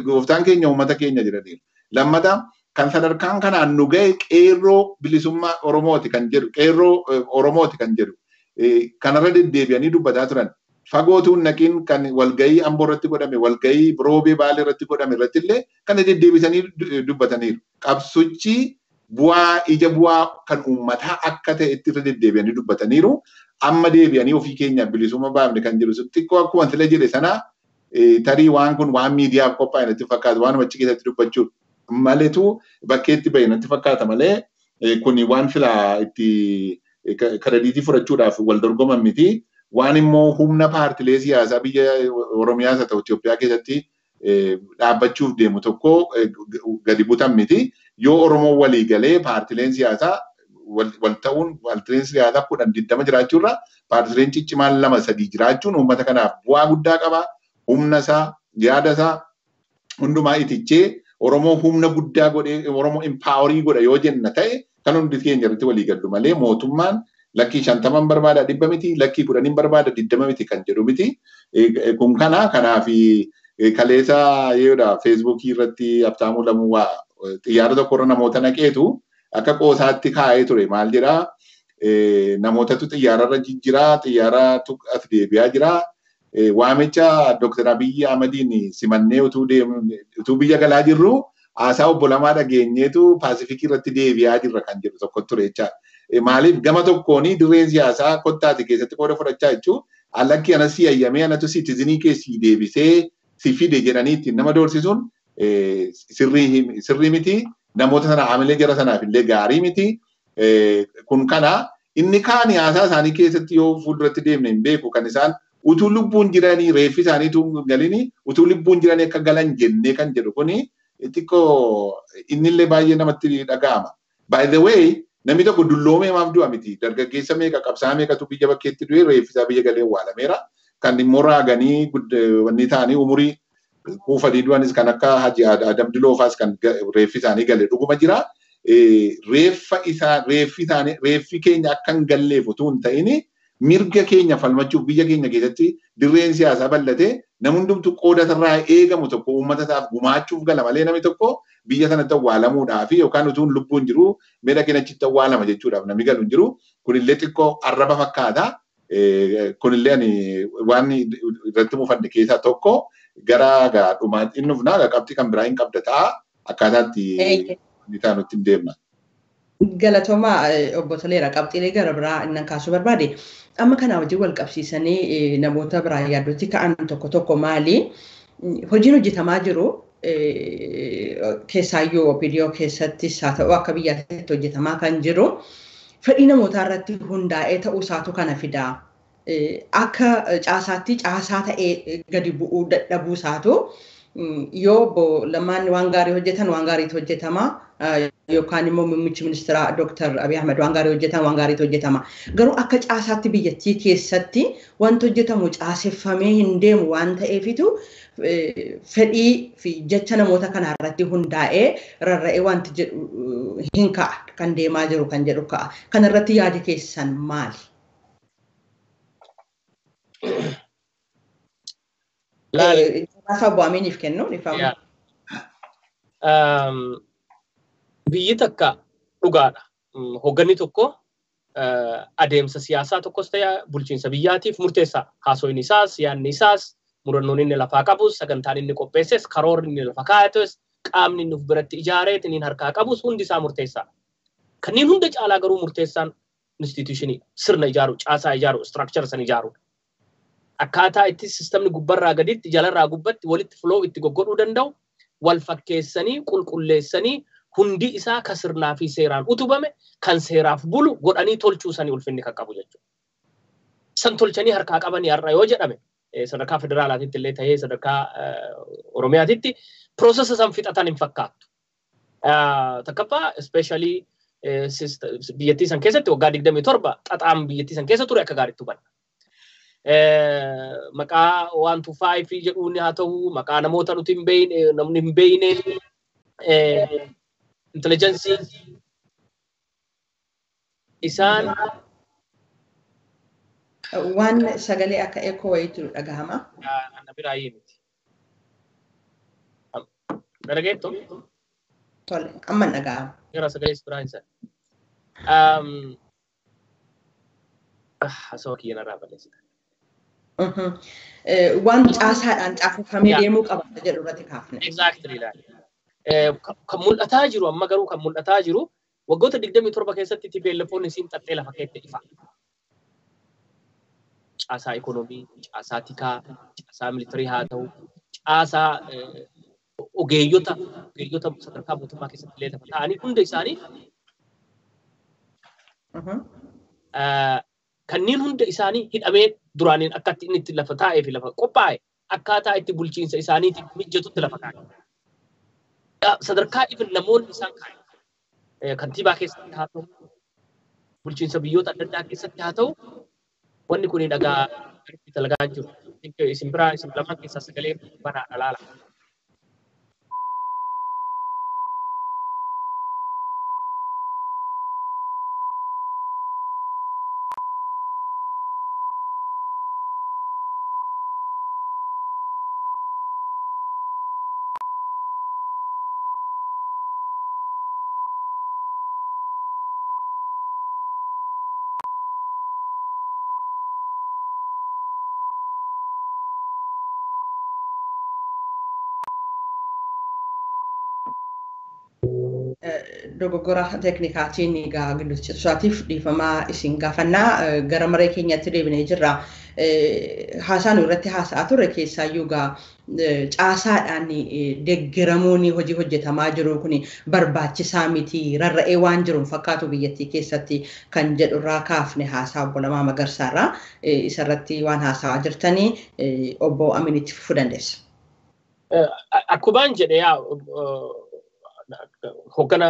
Gooftaan keenya uummata keenya jedhaniiru. Lammata kan sadarkaan kanaan nu ga'e qeerroo bilisummaa Oromooti kan jedhu qeerroo Oromooti kan jedhu kanarra deddeebi'anii dubbataa turan. Fagootuun naqiin kan walgahii Amboo irratti godhame walgahii Roobee Baalee irratti godhame irratti illee kan deddeebisanii dubbataniiru. Qabsichi ija bu'aa kan uummataa akka ta'e itti irra deddeebi'anii dubbataniiru. Amma deebi'anii ofii keenya bilisummaa baafne kan jedhu xiqqoo akkuma sila jedhe sana tarii waan kun waan miidiyaaf qophaa'e natti fakkaatu waan achi keessatti dubbachuudha. Maleetu bakkeetti bahe natti fakkaata malee kun waan sila itti krediitii fudhachuudhaaf wal dorgoman miti. Waan immoo humna paartilee siyaasaa biyya Oromiyaas haa ta'u Itoophiyaa keessatti dhaabbachuuf deemu tokko gadi butan miti. Yoo Oromoo walii galee paartileen siyaasaa wal ta'uun paartileen siyaasaa 10-20 jiraachuurra paartileen ciccimaan 2-3 jiraachuun uummata kanaaf bu'aa guddaa qaba. Humna isaa yaada isaa hundumaa itichee Oromoo humna guddaa godhee Oromoo impaawarii godha yoo jenna ta'e kan hundi keenya irratti walii gallu malee mootummaan lakkii 50 barbaada 100 miti lakkii 10 barbaada 20 miti kan jedhu miti kun kanaafi kaleessa yeroodha feesbuukii irratti Habtaamuu Lamuu xiyyaara tokkorra namoota naqeetu akka qoosaatti kaa'ee ture maal jedhaa namootatu xiyyaararra jijjiraa xiyyaaratu as deebi'aa jira waamicha Dr. Abiyyi Ahmadiin simannee utuu biyya galaa jirru haasaa obbo Lammaa dhageenyeetu Paasifikii irratti deebi'aa jirra kan jedhu tokko ture jechaadha. Maaliif gama tokkooni dirreen siyaasaa kottaati keessatti qooda fudhachaa jechuun allakkii anas siyayyamee anatu siitizinii keessii deebisee si fide jedhanii ittiin nama doorsisuun sirrii miti namoota sana hamilee jara sanaaf illee gaarii miti kun kana inni kaan haasaa isaanii keessatti yoo fuulduratti deemne hin beeku kan isaan utuu lubbuun jiranii reeffi isaaniitu galini utuu lubbuun jiranii akka galan jennee kan jedhu kuni xiqqoo innillee baay'ee namatti dhaga'ama. By the way namni tokko dulloomee maaf du'a miti dargaggeessa meeqa qabsaa meeqatu biyya bakkeetti du'e reeffisaa biyya galee waalameera kan immoo raaganii wanni ta'anii umurii kuufanii du'anis kan akka Haji Adam Diloofaas kan reeffi isaanii galee dhuguma jira reeffi keenya akka hin galleef utuu hin ta'in mirga keenya falmachuuf biyya keenya keessatti dirreen siyaasaa bal'ate namni hundumtu qooda irraa eegamu tokko uummata isaaf gumaachuuf gala malee namni tokko biyya sanatti awwaalamuudhaaf yookaan utuu lubbuun jiru meeshaa keenyachitti awwaalama jechuudhaaf namni galu hin jiru kunillee xiqqoo arraba fakkaata kunillee ani waan irratti mufanne keessaa tokko gara dhumaatti inni ufnaa qabxii kan biraa hin qabda ta'a akkaataatti inni ta'a nutti hin deemna. Galatooma obbo Toleera qabxiilee gara biraa inni kaasuu barbaade amma kana wajjin wal qabsiisanii namoota biraa yaaddootti ka'an tokko maali hojiin hojjetamaa jiru keessaayyuu OPDO keessattis haa ta'u akka biyyaatti hojjetamaa kan jiru fedhii namootaa irratti hundaa'ee ta'uu isaatu kana fidaa akka caasaatti caasaa ta'ee gadi bu'uu dadhabuu isaatu yoo obbo Lammaan waan gaarii hojjetan waan gaariitu hojjetama yookaan immoo muummichi ministeera Dr. Abiy Ahmed waan gaarii hojjetan waan gaariitu hojjetama garuu akka caasaatti biyyattii keessatti wanti hojjetamu caaseffamee hin deemu waan ta'eefitu fedhii fi jecha namoota kana irratti hundaa'ee rarra'ee wanti jedhu hin ka'a kan deemaa jiru kan jedhu ka'a kana irratti yaadi keessan maali? Haasawa bu'aaminiif kennu ni faama. Biyyi takka dhugaadha. Hoogganni tokko adeemsa siyaasaa tokkos ta'e bulchiinsa biyyaatiif murteessaa. Haasoin isaas, yaadni isaas, murannoon inni lafaa qabus, sagantaan inni qopheesses, karoorri inni lafa kaa'atus, qaamni inni of biratti ijaareet inni harkaa qabus hundi isaa murteessaa. Kanneen hunda caalaa garuu murteessaan instituushinii sirna ijaaru, caasaa ijaaru, istiraakchara san ijaaru. Akkaataa itti sistemni gubbarraa gaditti jalarraa gubbatti walitti flow itti goggodhuu danda'u wal fakkeessanii qulqulleessanii hundi isaa kan sirnaa fi seeraan utubame kan seeraaf bulu godhanii tolchuu sanii ulfinni kan qabu jechuudha. San tolchanii harkaa qabanii har'a yoo jedhame sadarkaa federaalaatitti illee ta'ee sadarkaa Oromiyaatitti piroosesa san fixatan hin fakkaattu. Takkaffaa ispeeshaalii biyyattii san keessatti waggaa 27 xaxaan biyyattii san keessa ture akka gaariitti hubanna. Maqaa 125 jedhuun haa ta'u maqaa namoota nuti hin beeyne namni hin beeyne intelligensii isaan waan sagalee akka eekoo wayiitu dhagahama. Anna biraayee miti. Dhagageettu? Tole amma dhagahama. Gara sagalee biraa hin Haasawa kiyyan irraa balleessita. Waan caasaadhaan caafamee deemuu qaba jedhu irratti kaafne. Exactly laali. Kan mul'ataa jiru amma garuu kan mul'ataa jiru waggoota 27 keessatti TPLFoon isiin xaxxee lafa keette ifa. Caasaa ikoonoomii, caasaa tikaa, caasaa militarii haa ta'u, caasaa ogeeyyota sadarkaa mootummaa keessatti illee ta'anii hunda isaanii kanneen hunda isaanii hidhamee duraaniin akkatti inni itti lafa taa'ee fi lafa qophaa'e akkaataa itti bulchiinsa isaaniitiif mijjatutti lafa kaa'e. Sadarkaa ifin namoonni isaan kaa'e kantiibaa keessatti haa ta'u bulchiinsa biyyoota adda addaa keessatti haa ta'u wanni kun dhagaa itti dalagaa jiru. Isin biraa isin lamaan keessaa sagalee banaa dhalaala. Dogoggora teknikaatiin egaa gidduutti isaatiif dhiifamaa isin gaafannaa gara maree keenyatti deebinee jirra. Haasaan irratti haasa'aa ture keessaayyuu egaa caasaadhaan deeggaramuun hojii hojjetamaa jiru kun barbaachisaa miti rarra'ee waan jiruun fakkaatu biyyattii keessatti kan jedhurraa kaafne haasaa obbo Lammaa Magarsaarraa isarratti waan haasa'aa jirtanii obbo Aminitti fufuu dandeessa. Akkubaan jedhee hoggana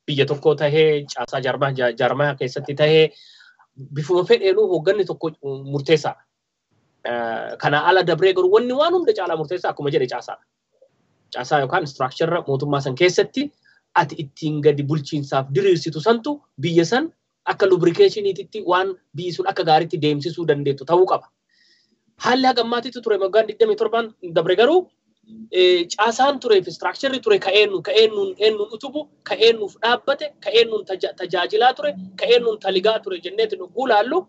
biyya tokko tahee caasaa jaarmaa keessatti tahee bifuma fedheenu hogganni tokko murteessaa. Kana ala dabree garuu wanni waan hunda caalaa murteessaa akkuma jedhe caasaa. Caasaa yookaan structure mootummaa san keessatti ati ittiin gadi bulchiinsaaf diriirsitu santu biyya san akka lubrikeeshiniititti waan biyyi sun akka gaariitti deemsisuu dandeettu ta'uu qaba. Haalli hagammaatitti ture waggaan 27 dabre garuu caasaan ture fi structure ture ka'eennuun utubu ka'eennuuf dhaabbate ka'eennuun tajaajilaa ture ka'eennuun taligaa ture jenneetti nu guulaallu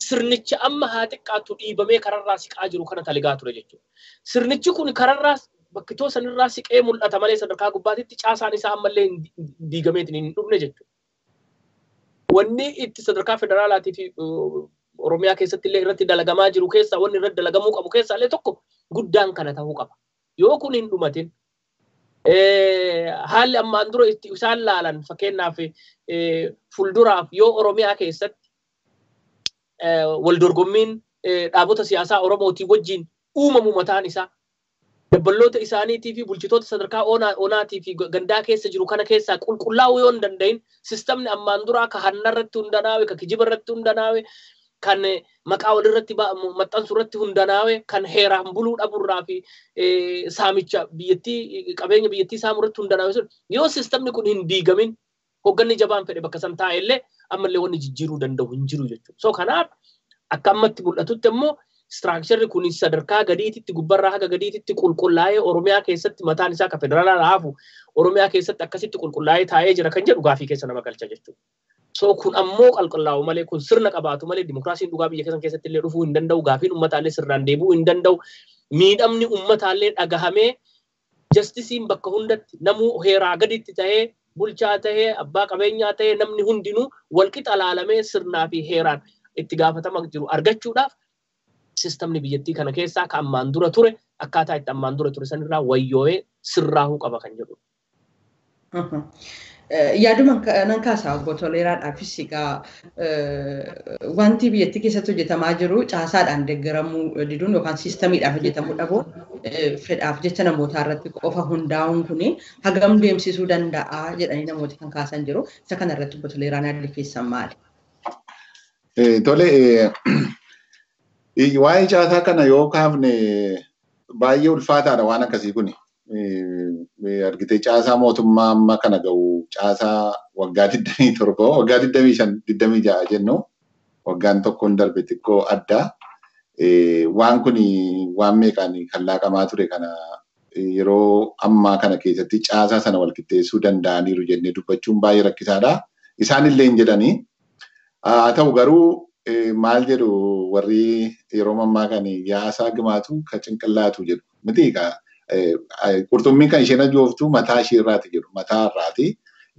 sirnicha amma haa xiqqaatu dhiibamee kararraa siqaa jiru kana taligaa ture jechuudha. Sirnichi kun kararraa bakkitoo sanirraa siqee mul'ata malee sadarkaa gubbaatitti caasaan isaa ammallee diigameetiin hin dhufne jechuudha. Wanni itti sadarkaa federaalaatii fi Oromiyaa keessatti illee irratti dalagamaa jiru keessaa wanni irratti dalagamuu qabu keessaa illee tokko guddaan kana ta'uu qaba. Yoo kun hin dhumatin haalli ammaan dura itti isaan laalan fakkeenyaaf fuulduraaf yoo Oromiyaa keessatti wal dorgommiin dhaabota siyaasaa Oromootii wajjin uumamu mataan isaa dabballoota isaaniitii fi bulchitoota sadarkaa onaatii fi gandaa keessa jiru kana keessaa qulqullaa'uu yoo hin danda'in sistamni ammaan dura akka hannarratti hundanaawe akka kijibarratti hundanaawe kan maqaa walirratti maxxansu irratti hundanaawe kan heeraan buluu dhaburraa fi saamicha biyyattii qabeenya biyyattii saamurratti hundanaawe sun yoo sistamni kun hin diigamin hogganni jabaan fedhe bakka san taa'e illee ammallee wanni jijjiiruu danda'u hin jiru jechuudha. So kanaaf akka ammatti mul'atutti immoo structure kun sadarkaa gadiititti gubbarraa haga gadiititti qulqullaa'ee Oromiyaa keessatti mataan isaa akka federaalaa haafu Oromiyaa keessatti akkasitti qulqullaa'ee taa'ee jira kan jedhu gaafii keessa nama galcha jechuudha. So kun ammoo qalqallaa'u malee kun sirna qabaatu malee dimokiraasiin dhugaa biyya keessatti illee dhufuu hin danda'u gaafiin ummataallee sirnaan deebi'uu hin danda'u miidhamni ummataallee dhagahamee jastisiin bakka hundatti namuu heeraa gaditti ta'ee bulchaa ta'ee abbaa qabeenyaa ta'ee namni hundinuu walqixa laalamee sirnaa fi heeraan itti gaafatama jiru argachuudhaaf sistamni biyyattii kana keessaa kan ammaan dura ture akkaataa itti ammaan dura ture sanirraa wayyoo'ee sirraahuu qaba kan jedhu. Yaaduma nan kaasaa obbo Toleeraadhaafis egaa wanti biyyattii keessatti hojjetamaa jiru caasaadhaan deeggaramuu diduun yookaan siistamiidhaan hojjetamuu dhabuun fedhaaf jecha namootaa irratti qofa hundaa'uun kun hagam deemsisuu danda'a jedhanii namooti kan kaasan jiru. Isa kana irratti obbo Toleeraan yaadni keessan maali? Tole waa'ee caasaa kana yoo kaafne baay'ee ulfaataadha waan akkasii kuni. Argitee caasaa mootummaa amma kana ga'u caasaa waggaa 27 waggaa 25 26 jennu waggaan tokkoon darbe xiqqoo adda waan kun waan meeqaan kan laaqamaa ture kana yeroo ammaa kana keessatti caasaa sana wal qixxeessuu danda'aniiru jennee dubbachuun baay'ee rakkisaadha. Isaan illee hin jedhanii haa ta'u garuu maal jedhu warri yeroo ammaa kan yaasaa gimaatu ka cinqillaatu jedhu miti qurxummiin kan isheen ajooftu mataa ishee irraati jedhu mataa irraati.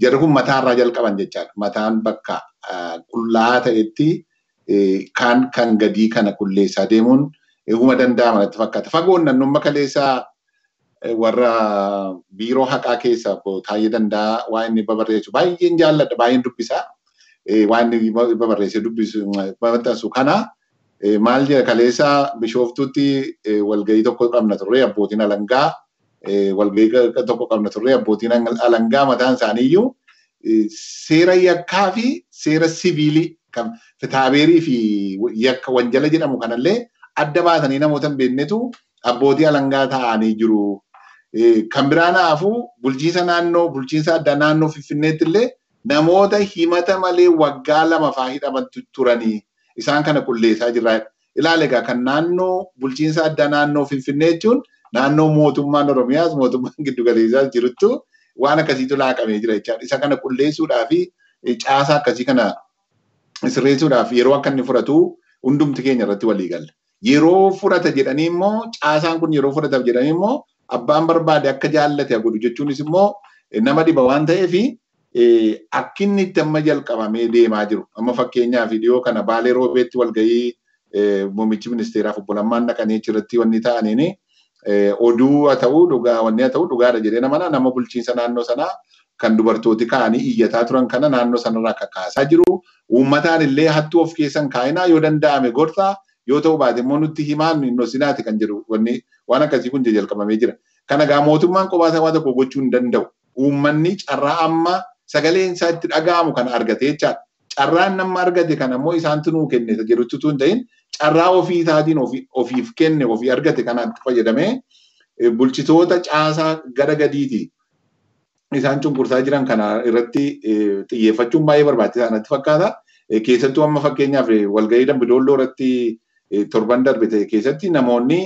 Jarri kun mataa irraa jalqaban jechaadha. Mataan bakka qullaa ta'etti kan gadii kana qulleessaa deemuun eeguma danda'ama natti fakkaata. Fagoon nannummaa kaleessaa warra biiroo haqaa keessaa taa'ee danda'a waa inni babarreessu baay'een jaalladha baay'een dubbisaa. Waan inni babarreessee dubbisu maxxansu kana maal jedha kaleessaa Bishooftuutti walgahii tokko qabna turre abbootiin alangaa walgahii tokko qabna turre abbootiin alangaa mataan isaaniiyyuu seera yakkaa fi seera siviilii kan fitaabeerii fi yakka wanjala jedhamu kanallee adda baasanii namoota hin beeknetu abbootii alangaa ta'anii jiru. Kan biraan haafuu bulchiinsa addaa naannoo Finfinneetti illee namoota himata malee waggaa 2 faa hidhaman turanii. Isaan kana qulleessaa jirra. Ilaale egaa kan naannoo bulchiinsa addaa naannoo Finfinnee jechuun naannoo mootummaan Oromiyaas mootummaan giddugaleessaas jiruttu waan akkasiitu laaqamee jira jechaadha. Isa kana qulleessuudhaa fi caasaa akkasii kana sirreessuudhaaf yeroo akka inni fudhatu hundumti keenya irratti walii galla. Yeroo fudhata jedhanii immoo caasaan kun yeroo fudhataaf jedhanii immoo abbaan barbaade akka jaallate godhu jechuunis immoo nama dhiba waan ta'eef akkinni itti amma jalqabamee deemaa jiru. Amma fakkeenyaaf dhiyoo kana Baalee Roobeetti walgahii muummichi ministeeraaf obbo Lammaan dhaqanii achirratti wanni ta'aniini oduu haa ta'uu dhugaa wanni haa ta'uu dhugaadha jedhee nama bulchiinsa naannoo sanaa kan dubartooti ka'anii iyyataa turan kana naannoo sanarraa kakaasaa jiru. Uummataan illee hattuu of keessan kaayinaa yoo danda'ame gorsaa yoo ta'u baate immoo nutti himaan innoossinaati kan jedhu waan akkasii kun jalqabamee jira. Kana gaa mootummaan qophaa waa tokko gochuu hin danda'u. Uummanni carraa amma sagaleen isaa itti dhaga'amu kan argate jechaadha. Carraan nama argate kan ammoo isaantu nuu kenne jedhutti tun ta'in carraa ofii isaatiin ofiif kenne ofii argate kanaatti fayyadamee bulchitoota caasaa gara gadiiti isaan cunqursaa jiran kana irratti xiyyeeffachuun baay'ee barbaachisaa natti fakkaata. Keessattuu amma fakkeenyaaf walgahii Dambidoolloo irratti torban darbe ta'e keessatti namoonni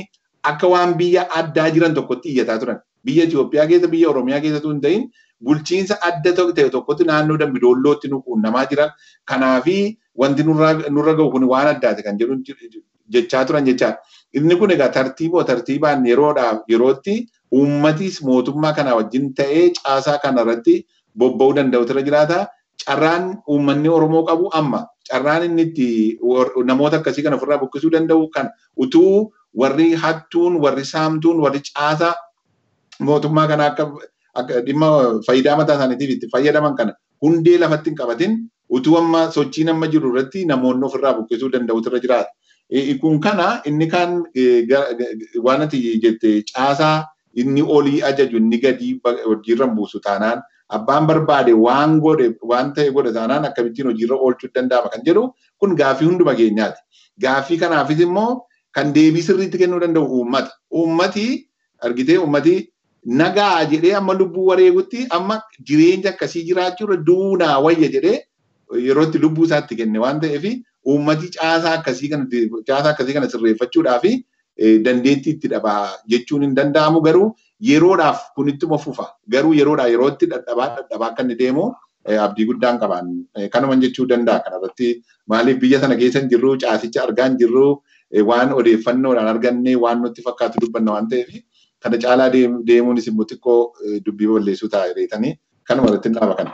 akka waan biyya addaa jiran tokkotti iyyataa turan. Biyya Itoophiyaa keessa biyya Oromiyaa keessattuu hin ta'in bulchiinsa adda ta'e tokkotti naannoo Dambidoollootti nu quunnamaa jiran. Kanaafi wanti nurra gahu kun waan addaati kan jedhu jechaa turan jechaadha. Inni kun egaa tartiibaan yerootti uummatis mootummaa kana wajjin ta'ee caasaa kanarratti bobba'uu danda'utu irra jiraata. Carraan uummanni Oromoo qabu amma carraan inni itti namoota akkasii kana ofirraa buqqisuu danda'u kan utuu warri hattuun warri saamtuun warri caasaa mootummaa kana akka dhimma faayidaa mataa isaaniitiif itti fayyadaman kana hundee lafatti hin qabatin utuu amma sochiin amma jiru irratti namoonni ofirraa buqqisuu danda'utu irra jiraata. Kun kana inni kaan waan ati jette caasaa inni olii ajaju inni gadii hojiirra buusu taanaan abbaan barbaade waan ta'e godhe taanaan akkamittiin hojiirra oolchuu danda'ama kan jedhu kun gaaffii hunduma keenyaati. Gaaffii kanaafis immoo kan deebii sirriitti kennuu danda'u uummata. Uummati nagaa jedhee amma lubbuu wareegutti amma jireenya akkasii jiraachuurra duunaa wayya jedhee yeroo itti lubbuu isaatti kenne waan ta'eef uummati caasaa akkasii kana sirreeffachuudhaaf dandeettii itti dhabaa jechuun hin danda'amu garuu yeroodhaaf kun ittuma fufa garuu yerootti dadhabaa akka inni deemu abdii guddaan qaban kanuman jechuu danda'a. Kanarratti maaliif biyya sana keessa hin jirru caasicha argaa hin jirru waan odeeffannoodhaan arganne waan nutti fakkaatu dubbanna waan ta'eef kana caalaa deemuunis immoo xiqqoo dubbii balleessuu ta'a jedhanii kanuma irratti dhaaba kana.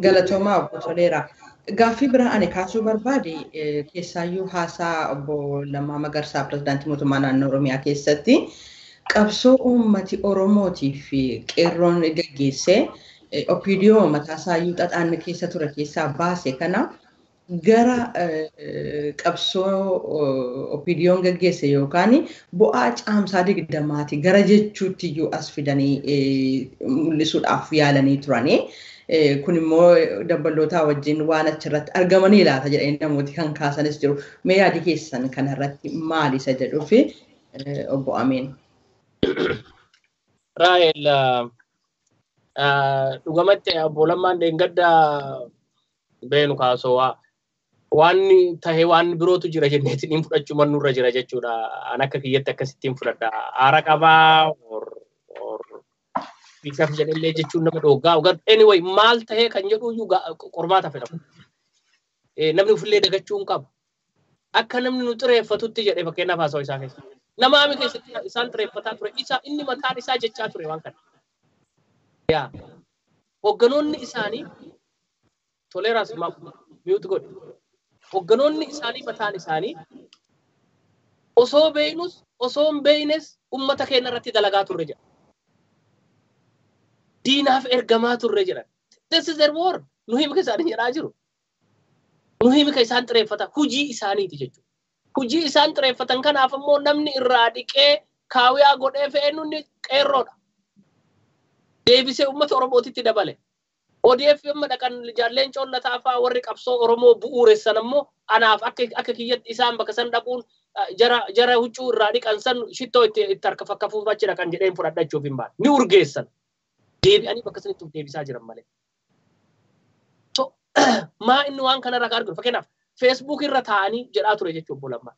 Galatoomaa obbo Toleeraa. Gaaffii biraa ani kaasuu barbaade keessaayyuu haasaa obbo Lammaa Magarsaa pirezidaantii mootummaa naannoo Oromiyaa keessatti qabsoo uummati Oromootii fi qeerroon gaggeessee OPDO mataasayyuu xaxaanni keessa ture keessaa baase kana gara qabsoo OPDO'n gaggeesse yookaan bu'aa caamsaa 20 gara jechuutti iyyuu as fidanii mul'isuudhaaf yaalanii turanii. Kun immoo dabalootaa wajjin waan achirratti argamanii laata jedhanii namooti kan kaasanis jiru. Mee yaadi keessan kanarratti maali isa jedhuu fi obbo Ameen. Raa'el dhugamatti obbo Lammaan Deengaddaa beenu kaasoo waan tahee waan birootu jira jenneetiin hin fudhachuu mannurra jira jechuudha. An akka kiyyatti akkasittiin fudhadha. Aara qabaa Bishaf jedhallee jechuun nama dhoogaa. Anyway, maal tahee kan jedhu qormaata fedhamu. Namni ofillee dagachuu hin qabu. Akka namni nu xireeffatutti jedhee fakkeenyaaf haasawaa isaa keessa. Nama ami keessatti isaan xireeffataa ture. Inni mataan isaa jechaa ture waan kana. Hogganoonni isaanii Toleeraas miyuutu godhe. Hogganoonni isaanii mataan isaanii osoo beeynus osoo hin beeynes uummata keenya irratti dalagaa turre jedha. Diinaaf ergamaa turre jedhan. This is their war. Nuyi mika isaanii jedhaa jiru. Nuyi mika isaan xireeffata hujii isaaniiti jechuudha. Hujii isaan xireeffatan kanaaf immoo namni irraa dhiqee kaawiyaa godhee fe'ee nunni qeerroodha. Deebisee uummata Oromootitti dabale. ODF amma dhaqan jaalleen coollataa fa'aa warri qabsoo Oromoo bu'uuressan ammoo anaaf akka kiyyatti isaan bakka san dhaquun jara huccuu irraa dhiqan san shittoo itti harka fakkafuuf achi dhaqan jedheen fudhadhachuuf hin baane. Ni urgeessan. Deebi'anii bakka sanitti deebisaa jiran malee. So maa inni waan kana irraa arginu fakkeenyaaf Facebook irra taa'anii jedhaa ture jechuun obbo Lammaa.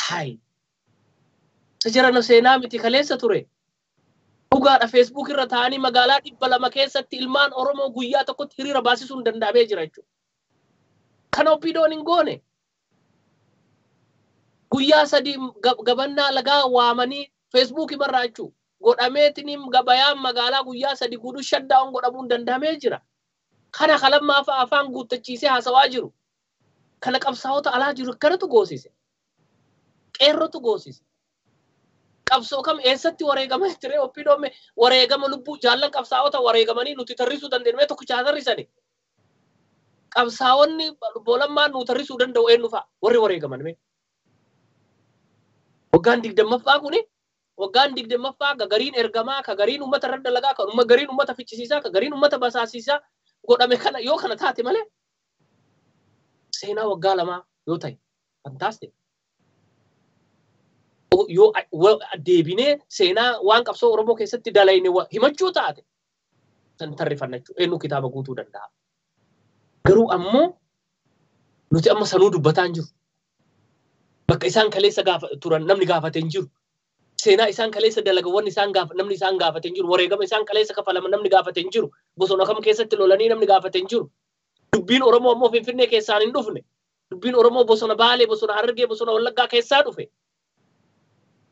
Hayi. Sajara seenaa miti kaleessa ture. Dhugaadha Facebook irra taa'anii magaalaa 200 keessatti ilmaan Oromoo guyyaa tokkotti hiriira baasisuun danda'amee jira jechuudha. Kana OPDO'n hin goone. Guyyaa 3 gabannaa lagaa waamanii Facebook irraa jechuudha. godhameetiin gabayaan magaalaa guyyaa 3 guutuu shaddaa'uun godhamuun danda'amee jira. Kana kalammaa fa'a afaan guuttachiisee haasawaa jiru. Kana qabsaa'ota alaa jiru kanatu goosise. Qeerrotu goosise. Qabsoo kam eessatti wareegama ture oppidoome wareegama lubbuu jaallan qabsaa'ota wareegamanii nuti tarrisuu dandeenye tokko chaatarrisani. Qabsaa'onni boolammaan nu tarrisuu danda'u eenyu fa'a warri wareegaman mee. Waggaan 20ffaa kuni waggaan 20ffaa gariin ergamaa ka gariin uummata irra dalagaa ka gariin uummata fichisiisaa ka gariin uummata basaasiisaa godhame kana yoo kana taate malee seenaa waggaa lamaa yoo ta'e fantastic. Yoo deebinee seenaa waan qabsoo Oromoo keessatti dalayne himachuu taate san tarrifannachuu eenyu kitaaba guutuu danda'a. Garuu ammoo nuti amma sanuu dubbataa hin jiru. Bakka isaan kaleessa turan namni gaafatee hin jiru. Seenaa isaan kaleessa dalagawwan namni isaan gaafatee hin jiru. Wareegama isaan kaleessa kafalaman namni gaafatee hin jiru. Bosona kam keessatti lolanii namni gaafatee hin jiru. Dubbiin Oromoo ammoo Finfinnee keessaan hin dhufne. Dubbiin Oromoo bosona Baalee, bosona Harargee, bosona Wallaggaa keessaa dhufe.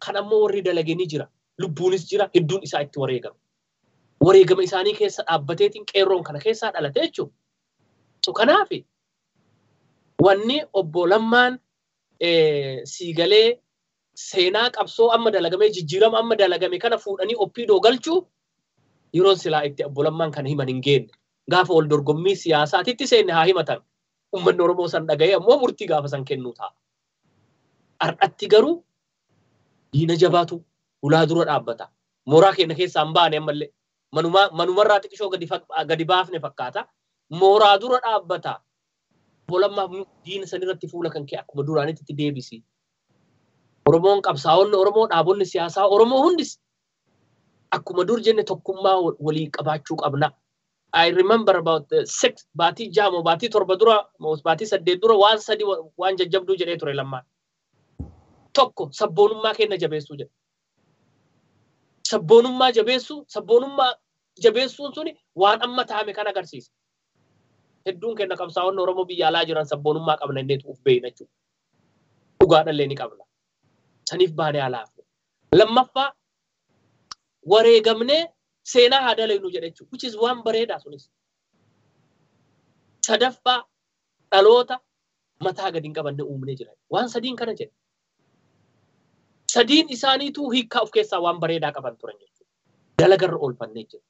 Kan ammoo warri dalagee ni jira. Lubbuunis jira. Hedduun isaa itti wareegama. Wareegama isaanii keessa dhaabbateetiin qeerroon kana keessaa dhalate jechuudha. So kanaafi wanni obbo Lammaan siigalee seenaa qabsoo amma dalagame jijjiirama amma dalagame kana fuudhanii oppiidoo galchuu yeroon silaa itti obbo Lammaan kana himan hin geenne. Gaafa wal dorgommii siyaasaatitti seenne haa himatan. Uummanni Oromoo san dhaga'ee ammoo murtii gaafa san kennuu ta'a. Har'atti garuu diina jabaatu ulaa dura dhaabbata. Mooraa keenya keessaa hin baane ammallee manumarraa xiqqishoo gadi baafne fakkaata. Mooraa dura dhaabbata. Bolammaa diina sanirratti fuula kan kee akkuma duraanitti itti deebisi. Oromoon qabsaa'onni Oromoo dhaabonni siyaasaa Oromoo hundis akkuma dur jenne tokkummaa walii qabaachuu qabna. I remember about 6 baatii 6 baatii 7 dura baatii 8 dura waan jajjabduu jedhee ture Lammaan. Tokko sabboonummaa keenya jabeessuu jedhe. Sabboonummaa jabeessuun suni waan amma taa'ame kan agarsiisa. Hedduun keenya qabsaa'onni Oromoo biyya alaa jiran sabboonummaa qabna inneetu uf beeyna jechuudha. Dhugaadhallee ni qabna. Saniif baanee alaaf. Lammaffaa wareegamnee seenaa haa dalaynu jedhe jechuudha. Which is waan bareedaa sunis. Sadaffaa dhaloota mataa gadi hin qabanne uumnee jira. Waan sadiin kana jedhe. Sadiin isaaniitu hiikaa of keessaa waan bareedaa qaban turan jechuudha. Dalagarra oolfannee jira.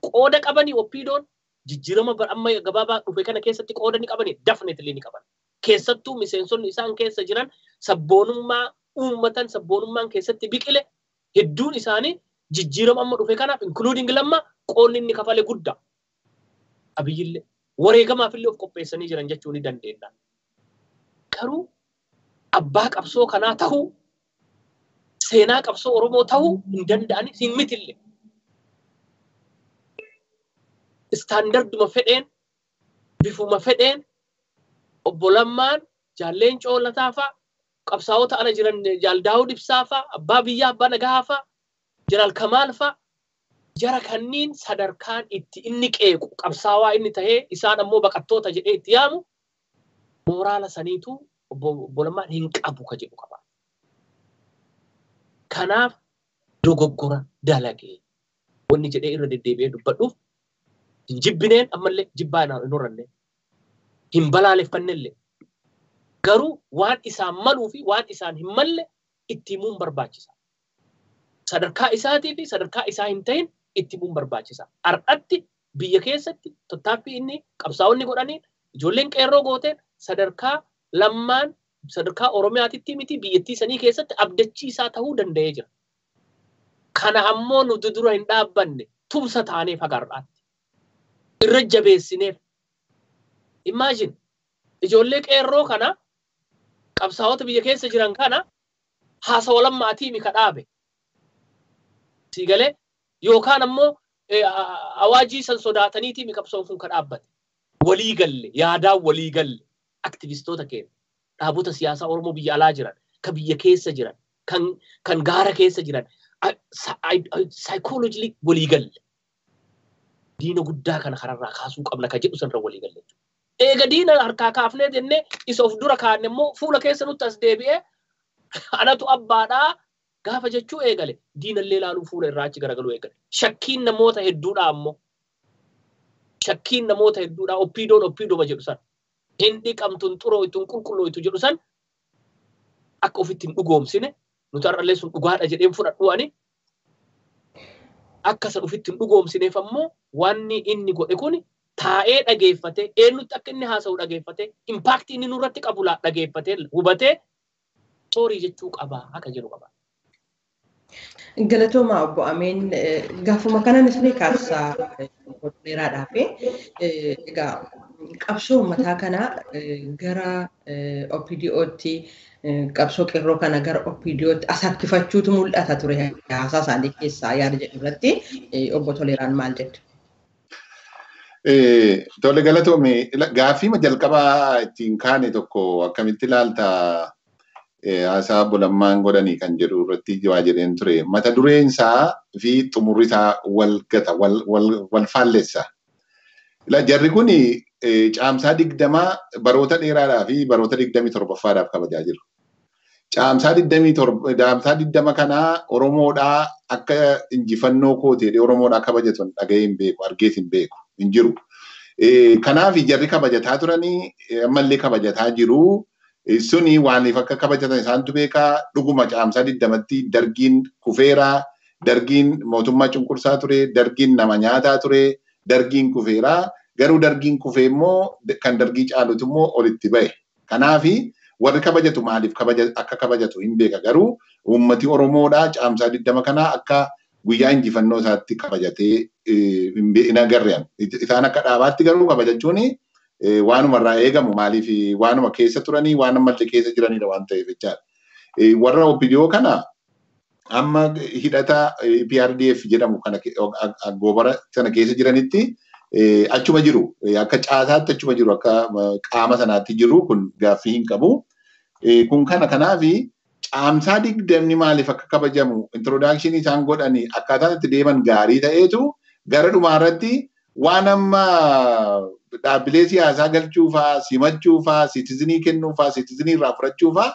Qooda qabanii oppiidoon jijjiirama amma gabaabaa dhufe kana keessatti qooda ni qabanii definitely ni qaban. Keessattuu miseensonni isaan keessa jiran sabboonummaa uummatan sabboonummaan keessatti biqile hedduun isaanii jijjiirama amma dhufe kanaaf including Lammaa qoonni inni kafale guddaa. Abiyyillee wareegamaafillee of qopheessanii jiran jechuu ni dandeenya. Garuu abbaa qabsoo kanaa ta'uu seenaa qabsoo Oromoo ta'uu hin danda'ani hin mitillee. Standarduma fedheen bifuma fedheen obbo Lammaan jaalleen coolataa fa'a qabsaa'ota ala jiran jaal Daawud Ibsaa fa'a abbaa biyyaa abbaa nagaa fa'a Jeneraal Kamaal fa'a jara kanniin sadarkaan itti inni qeequ qabsaawaa inni tahee isaan ammoo baqattoota jedhee itti yaamu mooraala saniitu obbo Lammaan hin qabu ka jedhu qaba. Kanaaf dogoggora dalagee wanni jedhee irra deddeebi'ee dubbadhuuf hin jibbineen ammallee jibbaa hin horanne hin balaaleffannellee garuu waan isaan maluu fi waan isaan hin malle itti himuun barbaachisa. Sadarkaa isaatii fi sadarkaa isaa hin ta'in itti himuun barbaachisa. Har'atti biyya keessatti tattaaffii inni qabsaa'onni godhaniin ijoolleen qeerroo gooteen sadarkaa Lammaan sadarkaa Oromiyaatitti miti biyyattii sanii keessatti abdachiisaa ta'uu danda'ee jira. Kana ammoo nuti dura hin dhaabbanne tumsa taaneef agarraatti. Irra jabeessineef. Imagine ijoollee qeerroo kana qabsaa'ota biyya keessa jiran kana Haasawa Lammaatii mi kadhaabe. Siigalee yookaan ammoo awaajii san sodaataniitii mi qabsoon kun kadhaabbate. Walii galle yaadaan walii galle aktivistoota keenya dhaabota siyaasaa Oromoo biyya alaa jiran kan biyya keessa jiran kan gaara keessa jiran psychologically walii galle. Diina guddaa kana kararraa kaasuu qabna ka jedhu sanirra walii galle. Eega diina harkaa kaafnee jennee isa of dura kaanne immoo fuula keessa nutti as deebi'ee anatu abbaadhaa Gaafa jechuu eegale diinallee ilaaluu fuula irraa achi garagaluu eegale. Shakkiin namoota hedduudha ammoo. Shakkiin namoota hedduudha oppiidooma jedhu san. Hindi qabtuun xurooytuun qulqullooytu jedhu san akka ofitti hin dhugoomsine nuti har'allee sun dhugaadha jedheen fudhadhu ani. Akka san ofitti hin dhugoomsineef ammoo wanni inni godhe kun taa'ee dhageeffatee eenyutti akka inni haasa'u dhageeffatee impaaktii inni nurratti qabu dhageeffatee hubatee soorii jechuu qaba akka jedhu qaba. Galatooma obbo Ameen gaafuma kanan isinii kaasaa dheeraadhaaf egaa qabsoo uummataa kana gara OPDO'tti qabsoo qeerroo kana gara OPDO'tti asakkifachuutu mul'ata ture haasaa isaanii keessaa yaada jedhu irratti obbo Toleeraan maal jedhu? Tole galatoome gaaffii jalqabaa ittiin kaane tokko akkamitti ilaalta haasaa obbo Lammaan godhanii kan jedhu irratti waa jedheen ture. Mata dureen isaa fi xumurri isaa wal gata wal faalleessa. Jarri kun caamsaa 20 baroota dheeraadhaa fi baroota 27ffaadhaaf kabajaa jiru. Caamsaa 20 kanaa Oromoodhaa akka injifannoo kootee Oromoodhaa kabajatan dhaga'ee hin beeku, argees hin beeku, hin jiru. Kanaaf jarri kabajataa turanii ammallee kabajataa jiru. Suni waaniif akka kabajatan isaantu beekaa dhuguma caamsaa 20tti dargiin kufeeraa, dargiin mootummaa cunqursaa ture, dargiin nama nyaataa ture, dargiin kufeeraa. Garuu dargiin kufee immoo kan dargii caalutu immoo olitti ba'e. Kanaafi warri kabajatu maaliif akka kabajatu hin beeka. Garuu uummati Oromoodhaa caamsaa 20 kanaa akka guyyaa injifannoo isaatti kabajatee hin agarrean. Isaan akka dhaabaatti garuu kabajachuun waanumarraa eegamu maaliif waanuma keessa turanii waan ammallee keessa jiranidha waan ta'eef jechaadha. Warra OPDO kana amma hidhata PRDF jedhamu kana goobara sana keessa jiranitti achuma jiru akka caasaatti achuma jiru akka qaama sanaatti jiru kun gaaffii hin qabu. Kun kanaafi caamsaa 20 maaliif akka kabajamu introduction isaan godhanii akkaataan itti deeman gaarii ta'eetu gara dhumaarratti waan amma dhaabbilee siyaasaa galchuufaa, simachuufaa, siitizinii kennuufaa, siitizinii irraa fudhachuufaa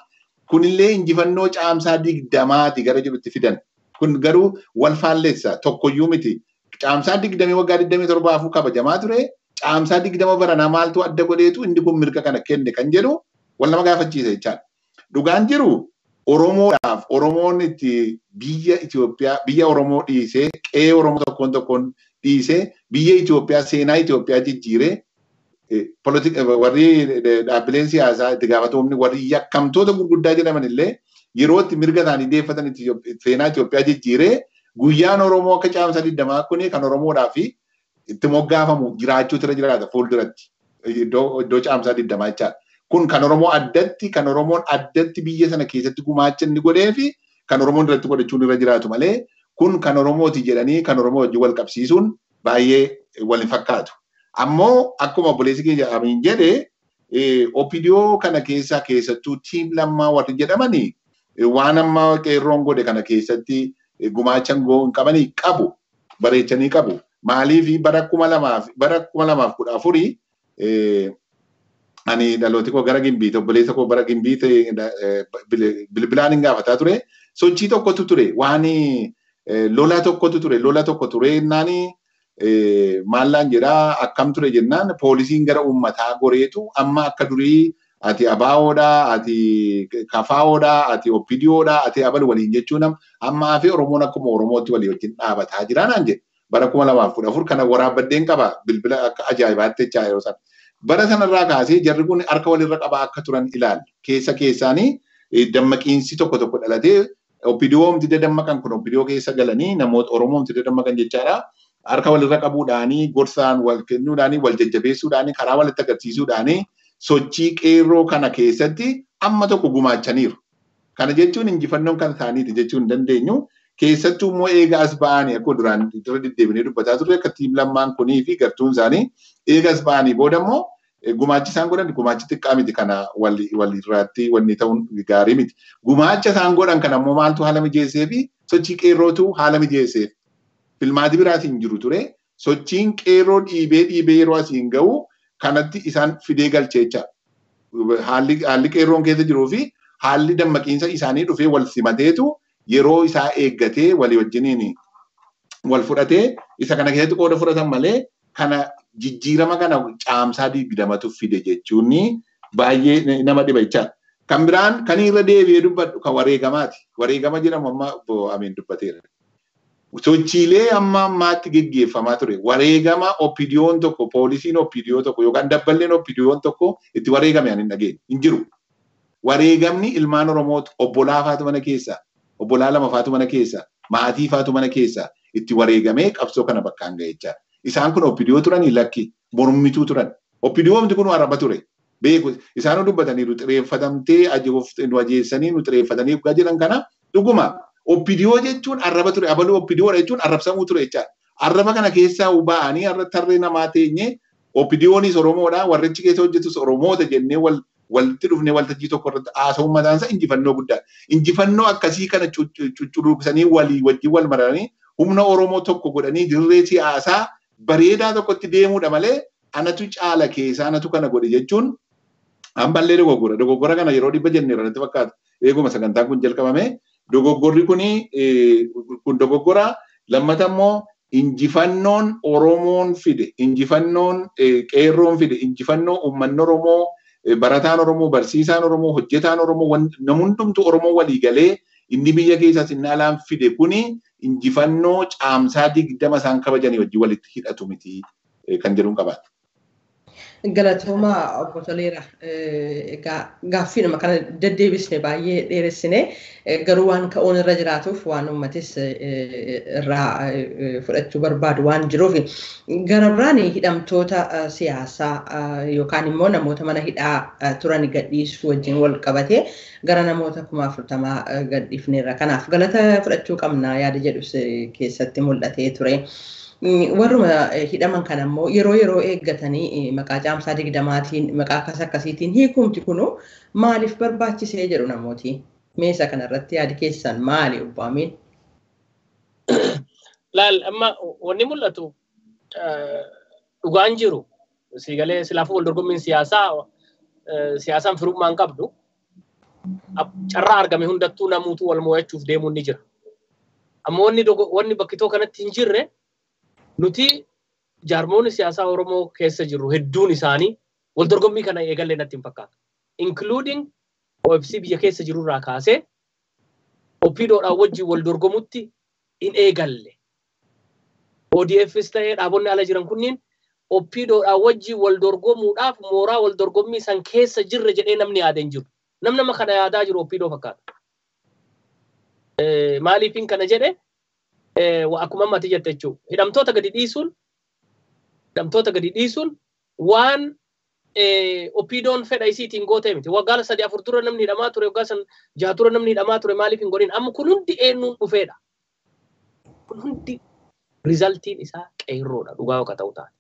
kunillee injifannoo caamsaa 20ti gara jirutti fidan. Kun garuu wal faalleessa tokkoyyuu miti. Caamsaa 20 waggaa 27 kabajamaa ture. Caamsaa 20 baranaa maaltu adda godheetu inni kun mirga kana kenne kan jedhu wal nama gaafachiisa jechaadha. Dhugaan jiru Oromoodhaaf Oromoon itti biyya Itoophiyaa biyya Oromoo dhiisee qe'ee Oromoo tokkoon dhiisee biyya Itoophiyaa seenaa Itoophiyaa jijjiiree warri dhaabbileen siyaasaa itti gaafatamumni warri yakkamtoota gurguddaa jedhaman illee yeroo itti mirga isaanii deeffatan seenaa Itoophiyaa jijjiiree guyyaan Oromoo akka caamsaa 20 kun kan Oromoodhaa fi itti moggaafamu jiraachuutu irra jiraata fuulduratti iddoo caamsaa 20 jechaadha. Kun kan Oromoo addatti kan Oromoon addatti biyya sana keessatti gumaacha inni godhee fi kan Oromoon irratti godhachuun irra jiraatu malee kun kan Oromooti jedhanii kan Oromoo wajjin wal qabsiisuun baay'ee wal hin fakkaatu. Ammoo akkuma obboleessi keenya Amiin jedhee OPDO kana keessattuu tiim Lammaa warri jedhamanii waan amma qeerroon godhe kana keessatti gumaacha hin qabanii qabu bareechanii qabu. Maaliif bara 2014 ani dhalooti koo gara Gimbiitti obboleessa koo bara Gimbiitti bilbilaan hin gaafataa ture. Sochii tokkotu ture waan lola tokko ture naani maallaan jedhaa akkam ture jennaan poolisiin gara uummataa goreetu amma akka durii ati abaawoodhaa ati kafaawoodhaa ati OPDOodhaa ati abal waliin jechuun amma hafe Oromoon akkuma Oromootti walii wajjin dhaabataa jira naan jedhe bara 2014 kana waraabbadeen qaba bilbila akka ajaa'ibaatti jechaa yeroo sana. Bara sanarraa kaasee jarri kun harka walirra qabaa akka turan ilaali. Keessaanii dammaqiinsi tokko dhalatee OPDOomti dammaqan kun OPDO keessa galanii namoota Oromoomti dammaqan jechaadha. Harka walirra qabuudhaanii gorsaan wal kennuudhaanii wal jajjabeessuudhaanii karaa walitti agarsiisuudhaanii sochii qeerroo kana keessatti amma tokko gumaachaniiru. Kana jechuun injifannoon kan isaaniiti jechuu hin dandeenyu. Keessattuu immoo eega as ba'anii akka duraan dura deddeebinee dubbataa turre akka tiim Lammaan kunii fi gartuun isaanii eega as ba'anii booda immoo gumaachi isaan godhan gumaachi xiqqaa miti kana walirraatti wanni ta'uun gaarii miti. Gumaacha isaan godhan kana immoo maaltu haala mijeessee fi sochii qeerrootu haala mijeesseef. Filmaati biraatiin jiru ture. Sochiin qeerroo dhiibee yeroo asiin ga'u kanatti isaan fidee galcheecha. Haalli qeerroon keessa jiruu fi haalli dammaqiinsa isaanii dhufee wal simateetu yeroo isaa eeggatee walii wajjiniin wal fudhatee isa kana keessatti qooda fudhatan malee kana jijjiirama kana caamsaa 20tu fide jechuun baay'ee nama dhiba jechaadha. Kan biraan kan irra deebi'ee dubbadhu kan wareegamaati. Wareegama jedhamu amma obbo Amiin dubbateera. Sochiilee amma ammaatti geggeeffamaa ture. Wareegama oppidiyoon tokko, poolisiin oppidiyoo tokko yookaan dabballeen oppidiyoon tokko itti wareegame ani hin dhageenye. Hin jiru. Wareegamni ilmaan Oromoo obbolaa faatu mana keessa, obbolaa lama faatu mana keessa, maatii faatu mana keessa itti wareegamee qabsoo kana bakkaan ga'e jechaadha. Isaan kun oppidiyoo turanii lakki mormituu turan. Oppidiyoomti kun arraba ture. Beeku isaan dubbatanii xireeffatamtee ajeessanii nu xireeffatanii dhugaa jiran kana dhuguma oppidiyoo jechuun arraba ture. Abaluu oppidiyoodha jechuun arrabsamuu ture jechaadha. Arraba kana keessaa ba'anii arra tarree namaa teenye oppidiyoonis Oromoodha warrichi keessa hojjetus Oromoota jennee walitti dhufnee waltajjii tokko irratti haasa'uun mataan isaa injifannoo guddaa. Injifannoo akkasii kana cuccuruuqsanii walii wajjin wal maranii humna Oromoo tokko godhanii dirree siyaasaa bareedaa tokkotti deemuudha malee anatu caala keessaa anatu kana godhe jechuun ammallee dogoggora. Dogoggora kana yeroo dhibba jenneera natti fakkaata. Eeguma sagantaan kun jalqabame dogoggorri kun dogoggora. Lammata immoo injifannoon Oromoon fide, injifannoon qeerroon fide, injifannoo uummanni Oromoo, barataan Oromoo, barsiisaan Oromoo, hojjetaan Oromoo, namundumtu Oromoo walii galee inni biyya keessaas inni alaan fide kuni injifannoo caamsaa 20 isaan kabajanii wajjin walitti hidhatu miti kan jedhuun qabaata. Galatooma obbo Toleera gaaffii nama kana deddeebisne baay'ee dheeressine garuu waan ka'uun irra jiraatuuf waan uummatis irraa fudhachuu barbaadu waan jiruuf gara biraan hidhamtoota siyaasaa yookaan immoo namoota mana hidhaa turan gadhiisuu wajjin wal qabatee gara namoota 40,000 gadhiifneerra. Kanaaf galata fudhachuu qabna yaada jedhus keessatti mul'atee ture. Warruma hidhaman kan ammoo yeroo eeggatanii maqaa caamsaa 20tiin maqaa akkasiitiin hiikumti kunu maaliif barbaachisee jedhu namooti. Meesa kanarratti yaadi keessan maali obbo Amiin? Laal amma wanni mul'atu dhugaan jiru siigalee silaafuu wal dorgommiin siyaasaan firummaan qabdu carraa argame hundattuu namuutu wal mo'achuuf deemuun ni jira. Amma wanni bakkitoo kanatti hin jirre nuti jaarmoonni siyaasaa Oromoo keessa jiru hedduun isaanii wal dorgommii kana eegalee natti hin fakkaatu. Including OFC biyya keessa jiru irraa kaasee OPDOdhaan wajjin wal dorgomutti hin eegalle. ODFs ta'ee dhaabonni ala jiran kunniin OPDOdhaan wajjin wal dorgomuudhaaf mooraa wal dorgommii san keessa jirre jedhee namni yaada hin jiru. Nama kana yaadaa jiru OPDO fakkaata. Maaliifin kana jedhe akkuma ammatti jette jechuudha. Hidhamtoota gadi dhiisuun waan OPDO'n fedha isiitiin gootee miti. Waggaa 3-4 dura namni hidhamaa ture, waggaa 6 dura namni hidhamaa ture maaliif hin godhin? Amma kun hundi eenyuun dhufeedha. Kun hundi rizaltiin isaa qeerroodha dhugaa akka ta'u taate.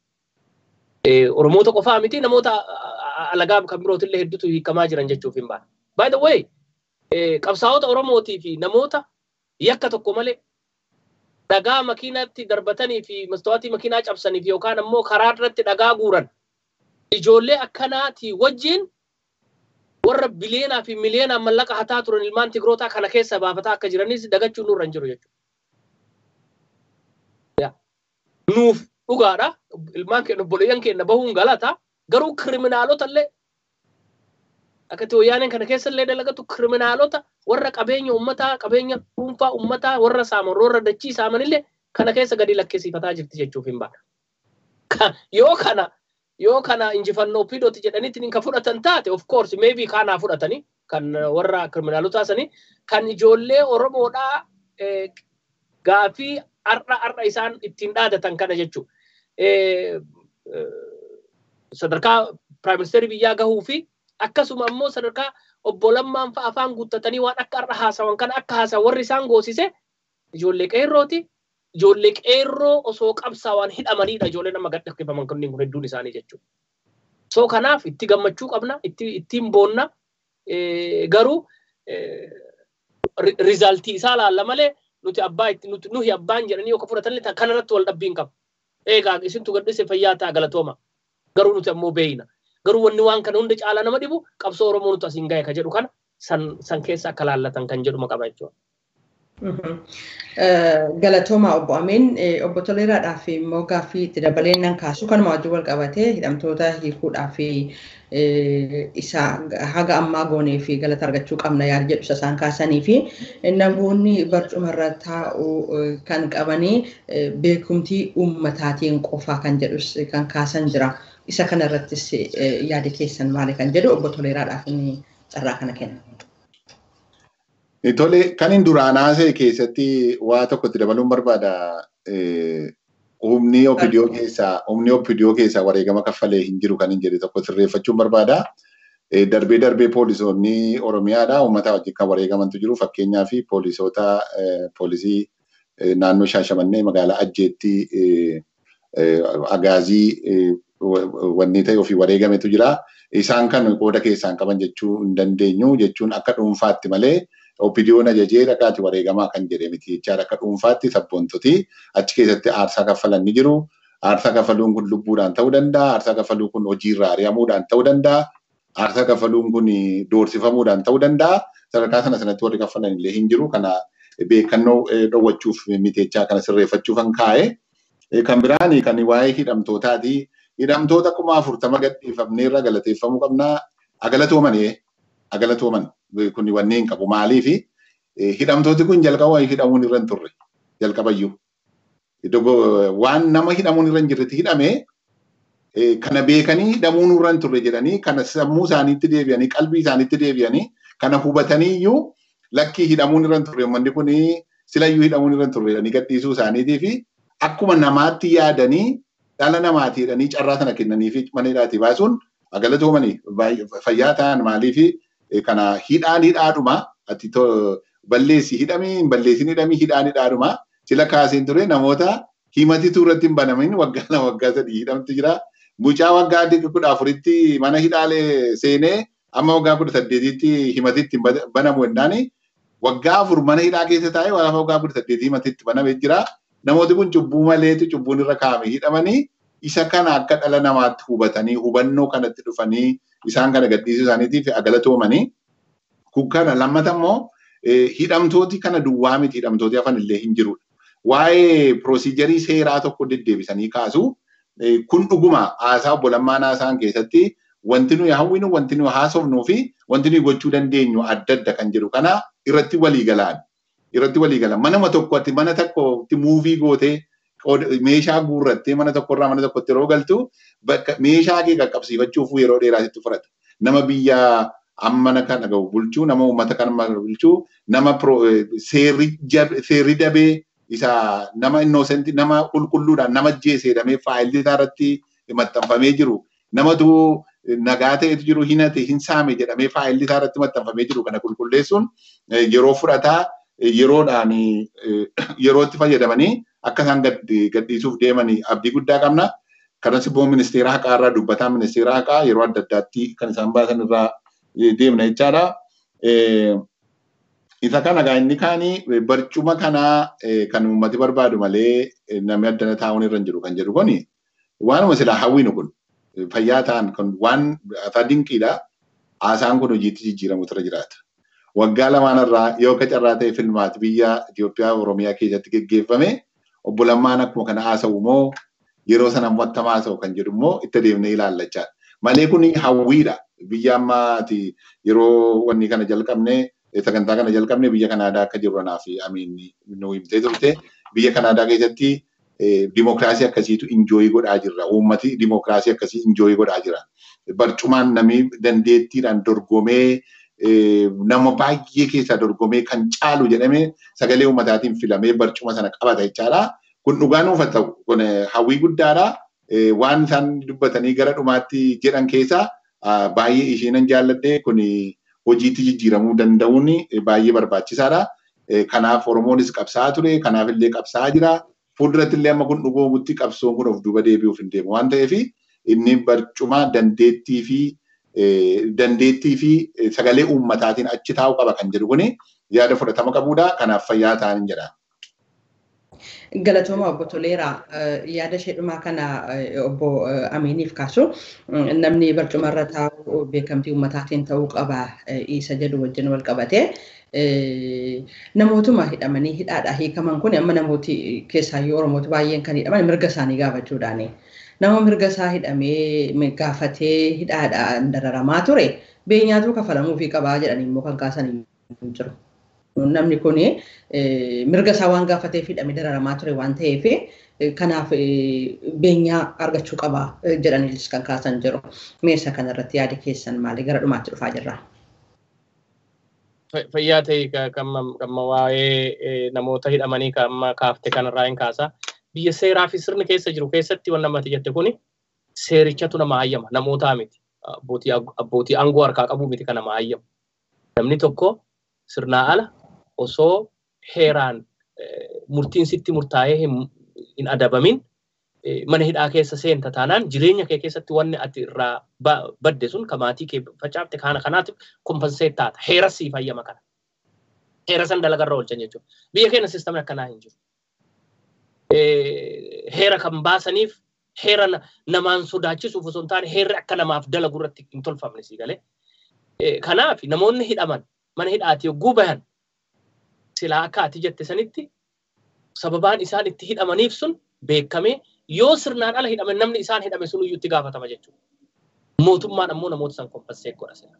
Oromoota qofaa miti namoota alagaa kan birootillee hedduutu hiikamaa jiran jechuuf hin baane. By the way, qabsaa'ota Oromootii fi namoota yakka tokko malee dhagaa makiinaatti darbatanii fi mastawaatii makiinaa cabsaniif yookaan ammoo karaa irratti dhagaa guuran ijoollee akkanaatii wajjin warra biliyeenaa fi miliyoonaan mallaqa hataa turan ilmaan Tigrootaa kana keessa baafataa akka jiranis dagachuun nurra hin jiru jechuudha. Nuuf dhugaadha ilmaan keenya obboleeyyan keenya bahuun galata garuu kiriminaalota illee akkati wayyaaneen kana keessa illee dalagatu kiriminaalota warra qabeenya uummataa qabeenya dhuunfaa uummataa warra saaman warra dachii saaman illee kana keessa gadi lakkisiifataa jirti jechuuf hin baana. Yoo kana injifannoo OPDOti jedhanitti kan fudhatan taate of course maybe kana fudhatanii kan warra kiriminaalotaa sanii kan ijoollee Oromoodhaa gaafii arra isaan ittiin dhaadatan kana jechuudha. Sadarkaa Prime Minister biyyaa gahuu fi akkasuma immoo sadarkaa obbo Lammaan fa'a afaan guuttatanii waan akka arra haasawan kana akka haasawan warri isaan goosise ijoollee qeerrooti. Ijoollee qeerroo osoo qabsaawaan hidhamanidha ijoollee nama gadhiifaman kunniin kun hedduun isaanii jechuudha. So kanaaf itti gammachuu qabna, ittiin boonna garuu rizaaltii isaa laalla malee nuti abbaan jedhanii yookaan fudhatan kanarratti wal dhabbiin qaba. Eegaa isintu gadhiise fayyaa ta'a galatooma. Garuu nuti ammoo beeyna. Garuu wanni waan kana hunda caalaa nama dhibu qabsoo Oromoo nuti asiin gahe ka jedhu kana san keessa akka laallatan kan jedhuma qaba jechuudha. Galatooma obbo Ameen obbo Toleeraadhaa fi immoo gaaffii itti dabaleen nan kaasu kanuma wajjin wal qabatee hidhamtoota hiikuudhaa fi isa haga ammaa goonee fi galata argachuu qabna yaada jedhu isaan kaasanii fi namoonni barcumarra taa'uu kan qabanii beekumtii uummataatiin qofaa kan jedhus kan kaasan jira. Isa kanarrattis yaada keessan maali kan jedhu obbo Toleeraadhaaf inni carraa kana kenna. Tole kan hin duraanaasee keessatti waa tokkotti dabaluun barbaada. Humni OPDO keessaa wareegama kaffalee hin jiru kan hin jedhe tokko sirreeffachuun barbaada. Darbee poolisoonni Oromiyaadhaa uummata wajjin kan wareegamantu jiru. Fakkeenyaa fi poolisii naannoo Shaashamannee magaalaa Ajjeetti agaazii wanni ta'e ofii wareegametu jira. Isaan kan qooda keessaan qaban jechuu hin dandeenyu jechuun akka dhuunfaatti malee. OPDO'n ajajee dhaqaati wareegamaa kan jedhe miti jechaadha. Akka dhuunfaatti sabboontoti achi keessatti aarsaa kaffalan ni jiru. Aarsaa kaffaluun kun lubbuudhaan ta'uu danda'a. Aarsaa kaffaluun kun hojiirraa ari'amuudhaan ta'uu danda'a. Aarsaa kaffaluun kun doorsifamuudhaan ta'uu danda'a. Sadarkaa sana sanatti warri kaffalan illee hin jiru. Kana beekannoo dhowwachuuf miti jechaa kana sirreeffachuuf kan kaa'e. Kan biraan kan waa'ee hidhamtootaati. Hidhamtoota 40,000 gadhiifamneerra galateeffamuu qabna. Agalatooman. Kun wanneen qabu maaliif hidhamtooti kun jalqaba hidhamuun irra hin turre jalqabayyuu waan nama hidhamuun irra hin jirretti hidhame kana beekanii hidhamuun irra hin turre jedhanii kana sammuu isaaniitti deebi'anii qalbii isaaniitti deebi'anii kana hubataniiyyuu lakkii hidhamuun irra hin turre manni kun silayyuu hidhamuun irra hin turre jedhanii gadhiisuu isaaniitii fi akkuma namaatti yaadanii dhala namaatti jedhanii carraa sana kennanii fi mana hidhaatii baasuun agalatoomanii fayyaa ta'an maaliif kana hidhaadhuma ati balleessi hidhamii balleessin hidhamii hidhaadhuma sila kaaseen ture namoota himatitu irratti hin banamin waggaa 3 hidhamtu jira. Mucaa waggaa 14tti mana hidhaalee seenee amma waggaa 18tti himatitti banamu endaan waggaa 4 mana hidhaa keessa taa'ee waggaa 18 himatitti banamee jira. Namooti kun cubbuu maleetu cubbuun irra kaa'ame hidhamanii isa kana akka dhala namaatti hubatanii hubannoo kanatti dhufanii isaan kana gadhiisuu isaaniitiif agalatoomanii kun kana lammata immoo hidhamtooti kana duwwaa miti hidhamtooti hafan illee hin jirudha. Waa'ee piroozijarii seeraa tokko deddeebisanii kaasu kun dhuguma haasaa obbo Lammaan haasaan keessatti wanti nuyi hawwinu wanti nuyi haasofnuu fi wanti nuyi gochuu dandeenyu adda adda kan jedhu kana irratti walii galan manama tokkotti mana tokkotti muuvii gootee meeshaa guurrattee mana tokkorraa mana tokkotti yeroo galtu bakka meeshaa kee qaqqabsiifachuuf yeroo dheeraatti fudhata. Nama biyya ammana kana gahu bulchuu, nama uummata kana bulchuu, nama seerri dabee isa nama innocent nama qulqulluudhaan nama jeeseedhamee faayilii isaarratti maxxanfamee jiru. Namatu nagaa ta'etu jiru hinate hin saame jedhamee faayilii isaarratti maxxanfamee jiru kana qulqulleessuun yeroo fudhataa yeroodhaan yerootti fayyadamanii akka isaan gadhiisuuf deemanii abdii guddaa qabna. Kanas immoo ministeera haqaa irraa dubbataan ministeera haqaa yeroo adda addaatti kan isaan baasan irraa deemna jechaadha. Isa kana inni kaanii barcuma kanaa kan uummati barbaadu malee namni addana taa'uun irra hin jiru kan jedhu kuni waanuma silaa hawwinu kun fayyaa ta'an kun waan afaa dinqiidha. Haasaan kun hojiitti jijjiiramutu irra jiraata. Waggaa lamaanirraa yoo akka carraa ta'e filmaati biyya Itoophiyaa Oromiyaa keessatti geggeeffame obbo Lammaan akkuma kana haasa'u moo yeroo sana akkam haasa'u kan jedhu immoo itti deemnee ilaallachaa. Malee kun hawwiidha. Biyya ammaati yeroo wanni kana jalqabne sagantaa kana jalqabne biyya Kanaadaa akka jiru kanaaf amiin nu himtee turte biyya Kanaadaa keessatti dimokiraasii akkasiitu injooyii godhaa jirra. Uummati dimokiraasii akkasii injooyii godhaa jira. Barcumaan namni dandeettiidhaan dorgomee nama baay'ee keessaa dorgomee kan caalu jedhamee sagalee uummataatiin filamee barcuma sana qabata jechaadha. Kun dhugaan nuuf ta'u kun hawwii guddaadha. Waan isaan dubbatanii gara dhumaatti jedhan keessaa baay'ee isheenan jaalladhe kun hojiitti jijjiiramuu danda'uun baay'ee barbaachisaadha. Kanaaf Oromoonis qabsaa ture. Kanaaf illee qabsaa jira. Fuulduratti illee amma kun dhugoomutti qabsoon kun of duuba deebi'uuf hin deemu waan ta'eef inni barcuma dandeettii fi sagalee uummataatiin achi taa'u qaba kan jedhu kuni yaada fudhatama qabudha. Kanaaf fayyaa ta'an jedha. Galatooma obbo Toleeraa yaada sheedhumaa kana obbo Amiiniif kaasu namni barcumarra taa'u beekamtii uummataatiin ta'uu qaba isa jedhu wajjin wal qabate namootuma hidhamanii hidhaadhaa hiikaman kun amma namooti keessaayyuu Oromooti baay'een kan hidhaman mirga isaanii gaafachuudhaani. Nama mirga isaa hidhamee gaafatee hidhaadhaan dararamaa ture beenyaatu kafalamuufii qabaa jedhanii immoo kan kaasan hin jiru. Namni kun mirga isaa waan gaafateef hidhamee dararamaa ture waan ta'eef kanaaf beenyaa argachuu qabaa jedhaniis kan kaasan jiru. Meeshaa kanarratti yaada keessan maali gara dhumaatti dhufaa jirra? Fayyaa ta'e kan waa'ee namoota hidhamanii kan kaafte kanarraa hin kaasa. Biyya seeraa fi sirni keessa jiru keessatti waan namatti jette kuni seerichatu nama hayyama namootaa miti. Abbootii aangoo harkaa qabu miti kan nama hayyamu. Namni tokko sirnaa ala osoo heeraan murtiin sitti murtaa'ee hin adabamin mana hidhaa keessa seenta taanaan jireenya kee keessatti wanni ati irraa badde sun kamaatii kee facaafte kanaatiif kompenseet taata. Heera siif hayyama kana. Heera san dalagarra oolchan jechuudha. Biyya keenya siistamni akkanaa hin jiru. Heera kan baasaniif heera namaan sodaachisuuf osoo hin taane heerri akka namaaf dalagu irratti hin tolfamne sii galee. Kanaaf namoonni hidhaman mana hidhaati yogguu bahan silaa akka ati jette sanitti sababaan isaan itti hidhamaniif sun beekamee yoo sirnaan ala hidhaman namni isaan hidhame sun iyyuu itti gaafatama jechuudha. Mootummaan ammoo namoota san kompenseet godha sila.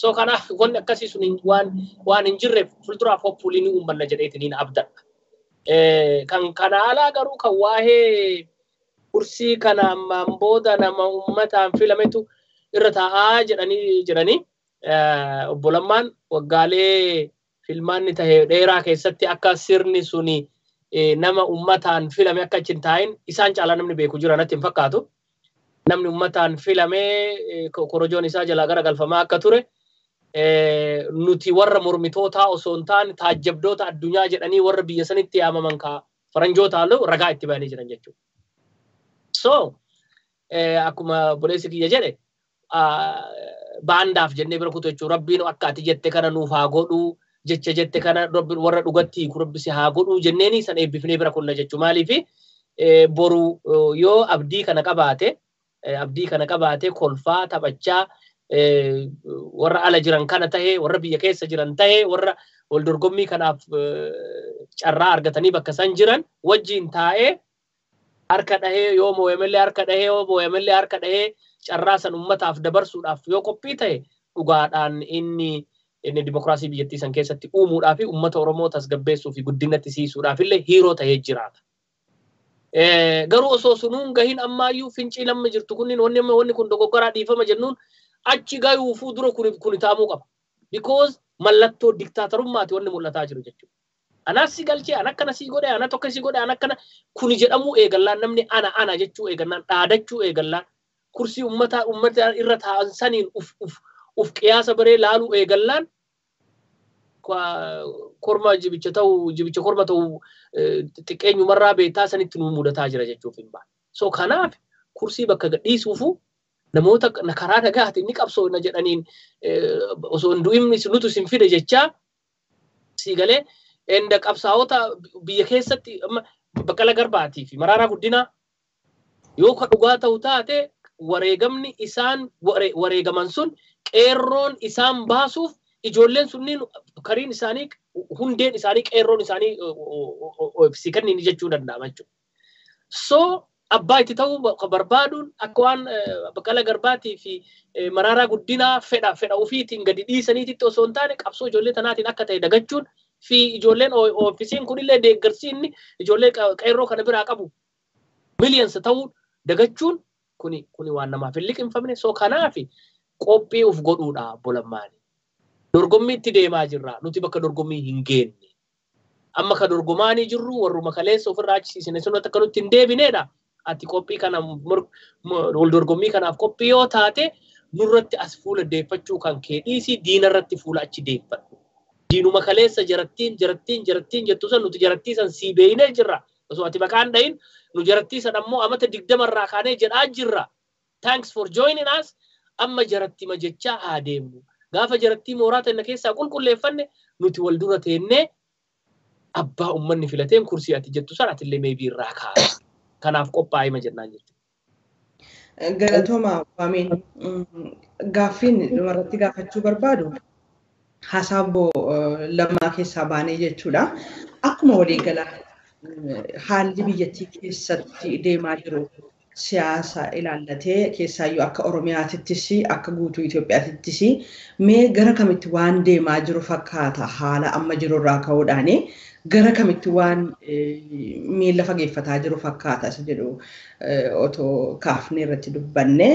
So kanaaf wanni akkasii sun waan hin jirreef fuulduraaf hoppuulii ni uummanna jedheetiin abdadha. Kan kana alaa garuu kan waa'ee kursii kana ammaan booda nama uummataan filametu irra taa'aa jedhanii obbo Lammaan waggaalee filmaanni tahee dheeraa keessatti akka sirni suni nama uummataan filame akka achi hin taa'in isaan caalaa namni beeku jira natti hin fakkaatu. Namni uummataan filamee korojoon isaa jalaa garagalfamaa akka ture nuti warra mormitootaa osoo hin taane taajjabdoota addunyaa jedhanii warra biyya sanitti yaamaman faranjoota halluu ragaa itti ba'anii jiran jechuudha. So akkuma boleessi kiyya jedhe baandaaf jennee bira kutu jechuudha. Rabbiin akka ati jette kana nuuf haa godhuu jecha jette kana warra dhugatti rabbisi haa godhuu jenneeni san eebbifnee bira kunna jechuudha. Maaliif boru yoo abdii kana qabaate kolfaa taphachaa warra ala jiran kana tahee warra biyya keessa jiran tahee warra wal dorgommii kanaaf carraa argatanii bakka san jiran wajjin taa'ee harka dhahee yoo OMN harka dhahee yoo OMN harka dhahee carraa san ummataaf dabarsuudhaaf yoo qophii ta'e dhugaadhaan inni dimokiraasii biyyattii san keessatti uumuudhaaf ummata Oromoo tasgabbeessuu fi guddinatti siisuudhaaf illee hiiroo ta'ee jiraata. Garuu osoo sunuun gahin ammaayyuu fincii lamma jirtu kunniin wanni kun dogoggoraa dhiifama jennuun achi gayuu fuuldura kun taa'amuu qaba. Because mallattoo diktaatarummaati wanni mul'ataa jiru jechuudha. Anas si galchee an akkana si godhe ana tokko si godhe an akkana kuni jedhamuu eegallaan namni ana jechuu eegallaan dhaadachuu eegallaan kursii ummata irra taa'an saniin uf qiyaasa baree laaluu eegallaan jibicha korma ta'uu xiqqeenyumarraa beektaa sanitti nu mudataa jira jechuuf hin baane. So kanaaf kursii bakka gadhiisuufu namoota karaa nagaati inni qabsoo na jedhaniin osoo hin du'imni nutu sin fide jechaa si galee enda qabsaa'ota biyya keessatti Baqqala Garbaatii fi Maraaraa Guddinaa yoo ka dhugaa ta'u taate wareegamni isaan wareegaman sun qeerroon isaan baasuuf ijoolleen sunniin kariin isaanii hundeen isaanii qeerroon isaanii si kennin jechuu danda'ama jechuudha. So abbaa itti ta'uu barbaaduun akka waan Baqqala Garbaatii fi Maraaraa Guddinaa fedha ofiitiin gadi dhiisaniititti osoo hin taane qabsoo ijoollee tanaatiin akka ta'e dagachuun fi ijoolleen oofisiin kunillee deeggarsiinni ijoollee qeerroo kana biraa qabu millions ta'uu dagachuun kuni waan namaaf hin liqinfamne. So kanaaf qophii uf godhuudha bolammaani. Dorgommiitti deemaa jirra. Nuti bakka dorgommii hin geenne. Amma ka dorgomaanii jirru warruma kaleessa ofirraa achisiisne sunatti akka nutti hin deebineedha. Ati qophii kana wal dorgommii kanaaf qophii yoo taate nurratti as fuula deeffachuu kan kee dhiisii diinarratti fuula achi deeffadhu. Diinuma kaleessa jarattiin jettu san nuti jarattii san sii beeynee jirra. Osoo ati maqaan dhahin nu jarattii san ammoo amata 20 irraa kaanee jedhaa jirra. Thanks for joining us. Amma jarattima jechaa haa deemnu. Gaafa jarattii mooraa tanna keessaa qulqulleeffanne nuti wal dura teennee abbaa ummanni filateen kursii ati jettu san atillee meebii irraa kaasa. Kanaaf qophaa'ima jennaan jirti. Galatooma waameen gaaffiin dhumarratti gaafachuu barbaadu Haasawa Lammaa keessaa baanee jechuudha. Akkuma waliigalaa haalli biyyattii keessatti deemaa jiru siyaasa ilaallatee keessaayyuu akka Oromiyaatittis akka guutuu Itoophiyaatittis mee gara kamitti waan deemaa jiru fakkaata haala amma jirurraa ka'uudhaan gara kamitti waan miila fageeffataa jiru fakkaata isa jedhu otoo kaafnee irratti dubbanne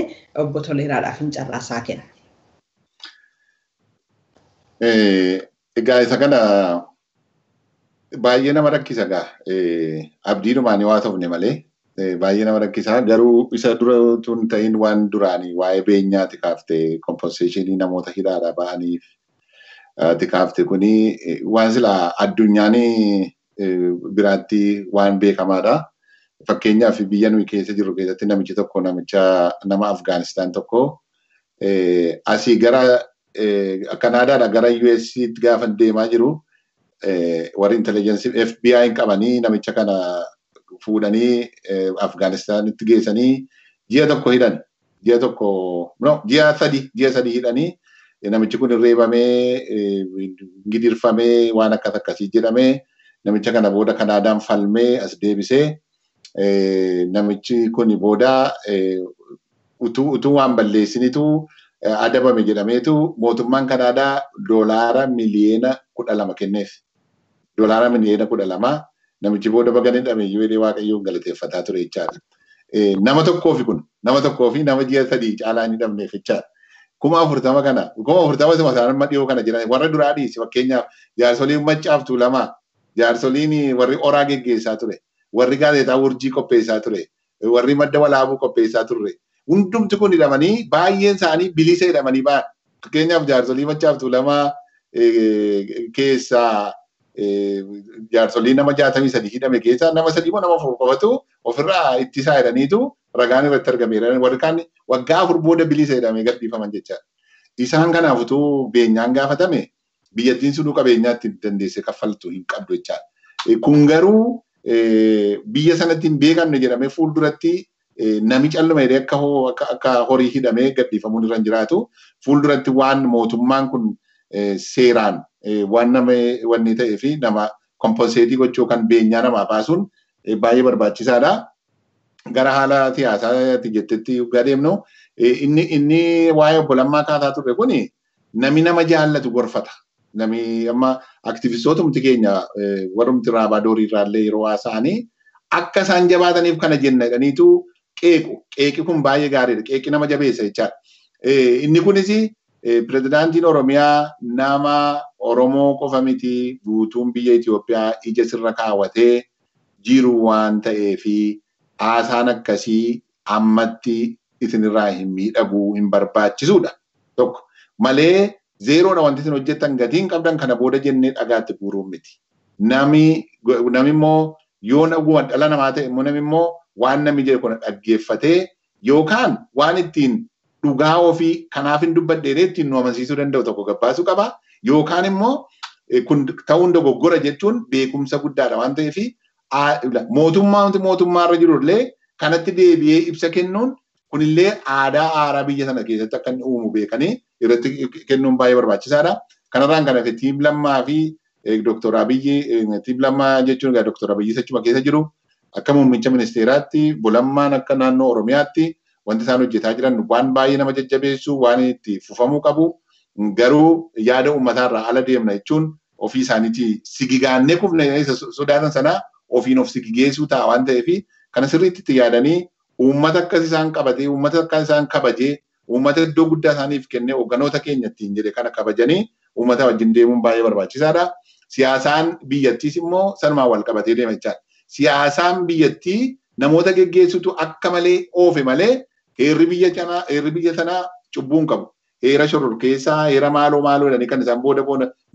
obbo Toleeraadhaaf hin carraasaa kenna. Egaa isa kana baay'ee nama rakkisa gaa abdiidhumaan waa ta'ufne malee baay'ee nama rakkisa garuu isa dura tun ta'in waan duraanii waa'ee beenyaati kaaftee kompenseeshinii namoota hidhaadhaa ba'aniif kaafte kuni waan sila addunyaan biraatti waan beekamaadha. Fakkeenyaaf biyya nuyi keessa jirru keessatti namichi tokko nama Afgaanistaan tokko asii gara Kanaadaadha gara US'tti gaafa deemaa jiru warri intelligence FBI qabanii namicha kana fuudhanii Afgaanistaanitti geessanii ji'a tokko hidhan ji'a sadii hidhanii namichi kun reebamee gidirfamee waan akkasii jedhamee namicha kana booda Kanaadaan falmee as deebisee namichi kun booda utuu waan balleessinitu adabame jedhameetu mootummaan Kanaadaa doolaara miliyoona 12 kenneef. Doolaara miliyoona 12 namichi booda baga hidhame iyyuu Waaqayyoon galateeffataa ture jechaadha. Nama tokkoo fi nama ji'a sadii caalaa hin hidhamneef jechaadha. 40,000 kana 40,000 isaan dhiyoo kana jiran warra duraa dhiisi fakkeenyaaf jaarsoliin Maccaaf Tuulamaa jaarsoliin warri oraa geggeessaa ture warri gaazexaa urjii qopheessaa ture warri madda walaabuu qopheessaa turre. Hundumti kun hidhamanii baay'een isaanii bilisa hidhamanii ba'an. Fakkeenyaaf jaarsolii Maccaaf Tuulamaa keessaa jaarsolii nama 63 hidhame keessaa nama 3 moo nama 4 qofatu ofirraa ittisaa jedhaniitu ragaan irratti argameera. Warri kaan waggaa 4 booda bilisa hidhamee gadhiifaman jechaadha. Isaan kanaaf utuu beenyaan gaafatame biyyattiin sunuu qabeenyaatti dandeesse kaffaltu hin qabdu jechaadha. Kun garuu biyya sanatti hin beekamne jedhamee fuulduratti nami calluma jedhee akka horii hidhamee gadhiifamuun irra hin jiraatu. Fuulduratti waan mootummaan kun seeraan waan wanni ta'ee fi nama kompenseetii gochuu kan beenyaa namaa baasuun baay'ee barbaachisaadha. Gara haala siyaasaatti jettetti yoo deemnu inni waa'ee obbo Lammaa kaasaa turre kuni nami nama jaallatu gorfata. Nami amma aktiivistootumti keenya warrumti raabaa doorii irraallee yeroo haasa'anii akka isaan jabaataniif kana jenna jedhaniitu qeeqi kun baay'ee gaariidha. Qeeqi nama jabeessa jechaadha. Inni kunis pirezidaantiin Oromiyaa nama Oromoo qofa miti guutuun biyya Itoophiyaa ija sirra kaawwatee jiru waan ta'eefi haasaan akkasii ammatti isinirraa hin miidhaguu hin barbaachisuudha. Tokko malee zeeroodha wanti isin hojjettan gatiin qabdan kana booda jennee dhagaatti guuruun miti. Nami immoo yoo dhaguma dhala namaa ta'e immoo nami immoo waan nami jedhe kun dhaggeeffatee yookaan waan ittiin dhugaa ofii kanaaf hin dubbadhee ittiin nu amansiisuu danda'u tokko gabbaasuu qaba. Yookaan immoo kun ta'uun dogoggora jechuun beekumsa guddaadha waan ta'eef mootummaarra jirullee kanatti deebi'ee ibsa kennuun kunillee aadaa haaraa biyya sana keessatti akka inni uumu beekanii irratti kennuun baay'ee barbaachisaadha. Kanarraan kan hafe tiim Lammaa fi Dr. Abiyyi tiim Lammaa jechuun Dr. Abiyyi achuma keessa jiru akka muummicha ministeeraatti Lammaan akka naannoo Oromiyaatti wanti isaan hojjetaa jiran waan baay'ee nama jajjabeessu waan itti fufamuu qabu. Garuu yaada uummataarraa ala deemna jechuun ofii isaaniitti sigigaannee kufne sodaatan sana ofiin of sigigeessuu ta'a waan ta'eef kana sirriitti itti yaadanii uummata akkas isaan qabatee uummata akkas isaan kabajee uummata iddoo guddaa isaaniif kennee hoogganoota keenya ittiin jedhe kana kabajanii uummata wajjin deemuun baay'ee barbaachisaadha. Siyaasaan biyyattiis immoo sanumaan wal qabatee deema jechaadha. Siyaasaan biyyattii namoota geggeessutu akka malee oofe malee heerri biyya sanaa cubbuun qabu. Heera shororkeessaa, heera maaloo jedhanii kan isaan booda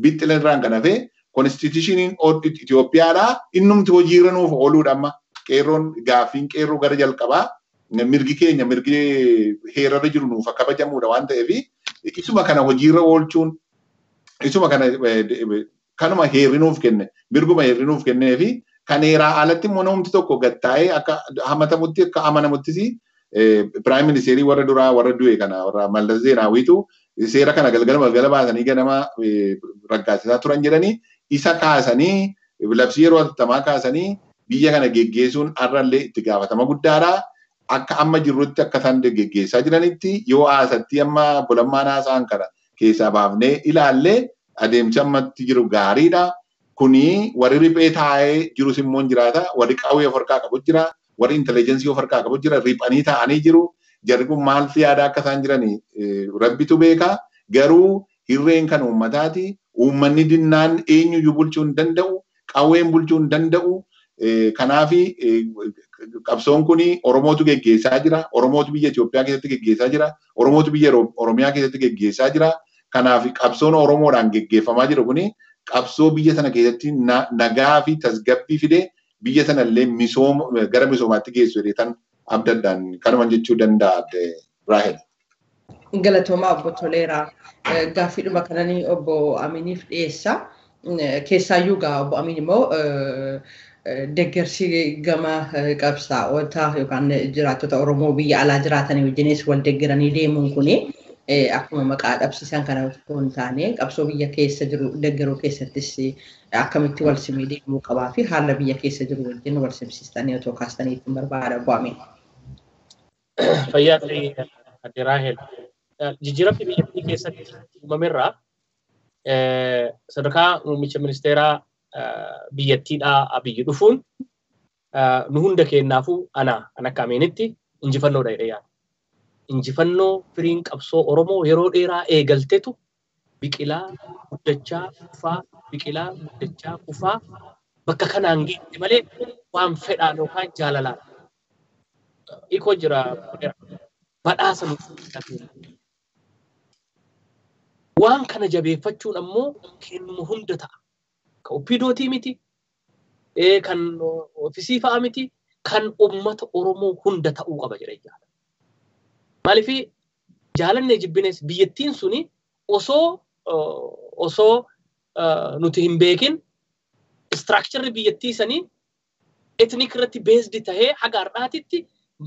bixxilan irraan kan hafe konstitushiniin Itoophiyaadhaa innumti hojiirra nuuf ooluudha amma. Qeerroon gaaffiin qeerroo gara jalqabaa mirgi keenya mirgi heerarra jiru nuuf kabajamuudha waan ta'eef isuma kana hojiirra oolchuun isuma kana kanuma heerri nuuf kenne mirguma heerri nuuf kennee fi kan heeraa alatti immoo namni tokko gattaa'ee akka hamatamutti akka amanamuttis Prime Minister warra duraa warra du'e kana warra Mallas Zeenaawiitu seera kana galgala baasanii ganama raggaasisaa turan jedhanii isa kaasanii labsii yeroo hatattamaa kaasanii biyya kana geggeessuun har'allee itti gaafatama guddaadha. Akka amma jirrutti akka isaan geggeessaa jiranitti yoo haasatti amma bolammaan haasa'an kana keessaa baafnee ilaallee adeemsa ammatti jiru gaariidha. Kuni warri riphee taa'ee jirus immoo jiraata. Warri qawwee of harkaa qabu jira. Warri intelligensii of harkaa qabu jira. Riphanii taa'anii jiru. Jarri kun maal yaada akka isaan jiranii rabbitu beeka. Garuu hirreen kan uummataati. Uummanni dinnaan eenyuyyuu bulchuu hin danda'u. Qawween bulchuu hin danda'u. Kanaafi qabsoon kuni Oromootu geggeessaa jira. Oromootu biyya Itoophiyaa keessatti geggeessaa jira. Oromootu biyya Oromiyaa keessatti geggeessaa jira. Kanaaf qabsoon Oromoodhaan geggeeffamaa jiru kuni qabsoo biyya sana keessatti nagaa fi tasgabbii fidee biyya sana illee gara misoomaatti geessu jedheetan abdaddaan kanuma jechuu danda'a Raahel. Galatoomaa obbo Toleeraa. Gaaffiidhuma kananii obbo Aminiif dhiyeessa. Keessaayyuu gaa obbo Amin immoo deeggarsi gama qabsaa'otaa yookaan jiraattota Oromoo biyya alaa jiraatanii wajjinis wal deeggaranii deemuun kuni akkuma maqaa dhabsiisan kana osoo hin taane qabsoo biyya keessa jiru deeggaruu keessattis akkamitti wal simee deemuu qabaa fi haala biyya keessa jiru wajjin wal simsiistanii otoo kaastanii ittiin barbaada obbo Amin. Fayyaa ta'ee adde Raahel. Jijjiiramni biyyattii keessatti uumamerraa sadarkaa muummicha ministeeraa biyyattiidhaa Abiyyi dhufuun nu hunda kennaafuu ana akka Aminitti injifannoodha jedhee yaada. Injifannoo firiin qabsoo Oromoo yeroo dheeraa eegaltetu biqilaa guddachaa kufaa bakka kanaan geesse malee waan fedhaan yookaan jaalalaan. Ikoo jira badhaasa nuti waan kana jabeeffachuun ammoo kennuma hunda ta'a. Kan oppidootii miti, kan ofisii fa'a miti, kan uummata Oromoo hunda ta'uu qaba jedhee yaada. Maaliif jaalannee jibbines biyyattiin suni osoo nuti hin beekin istiraakcharri biyyattii sanii etnik irratti beesdi tahee haga har'aatitti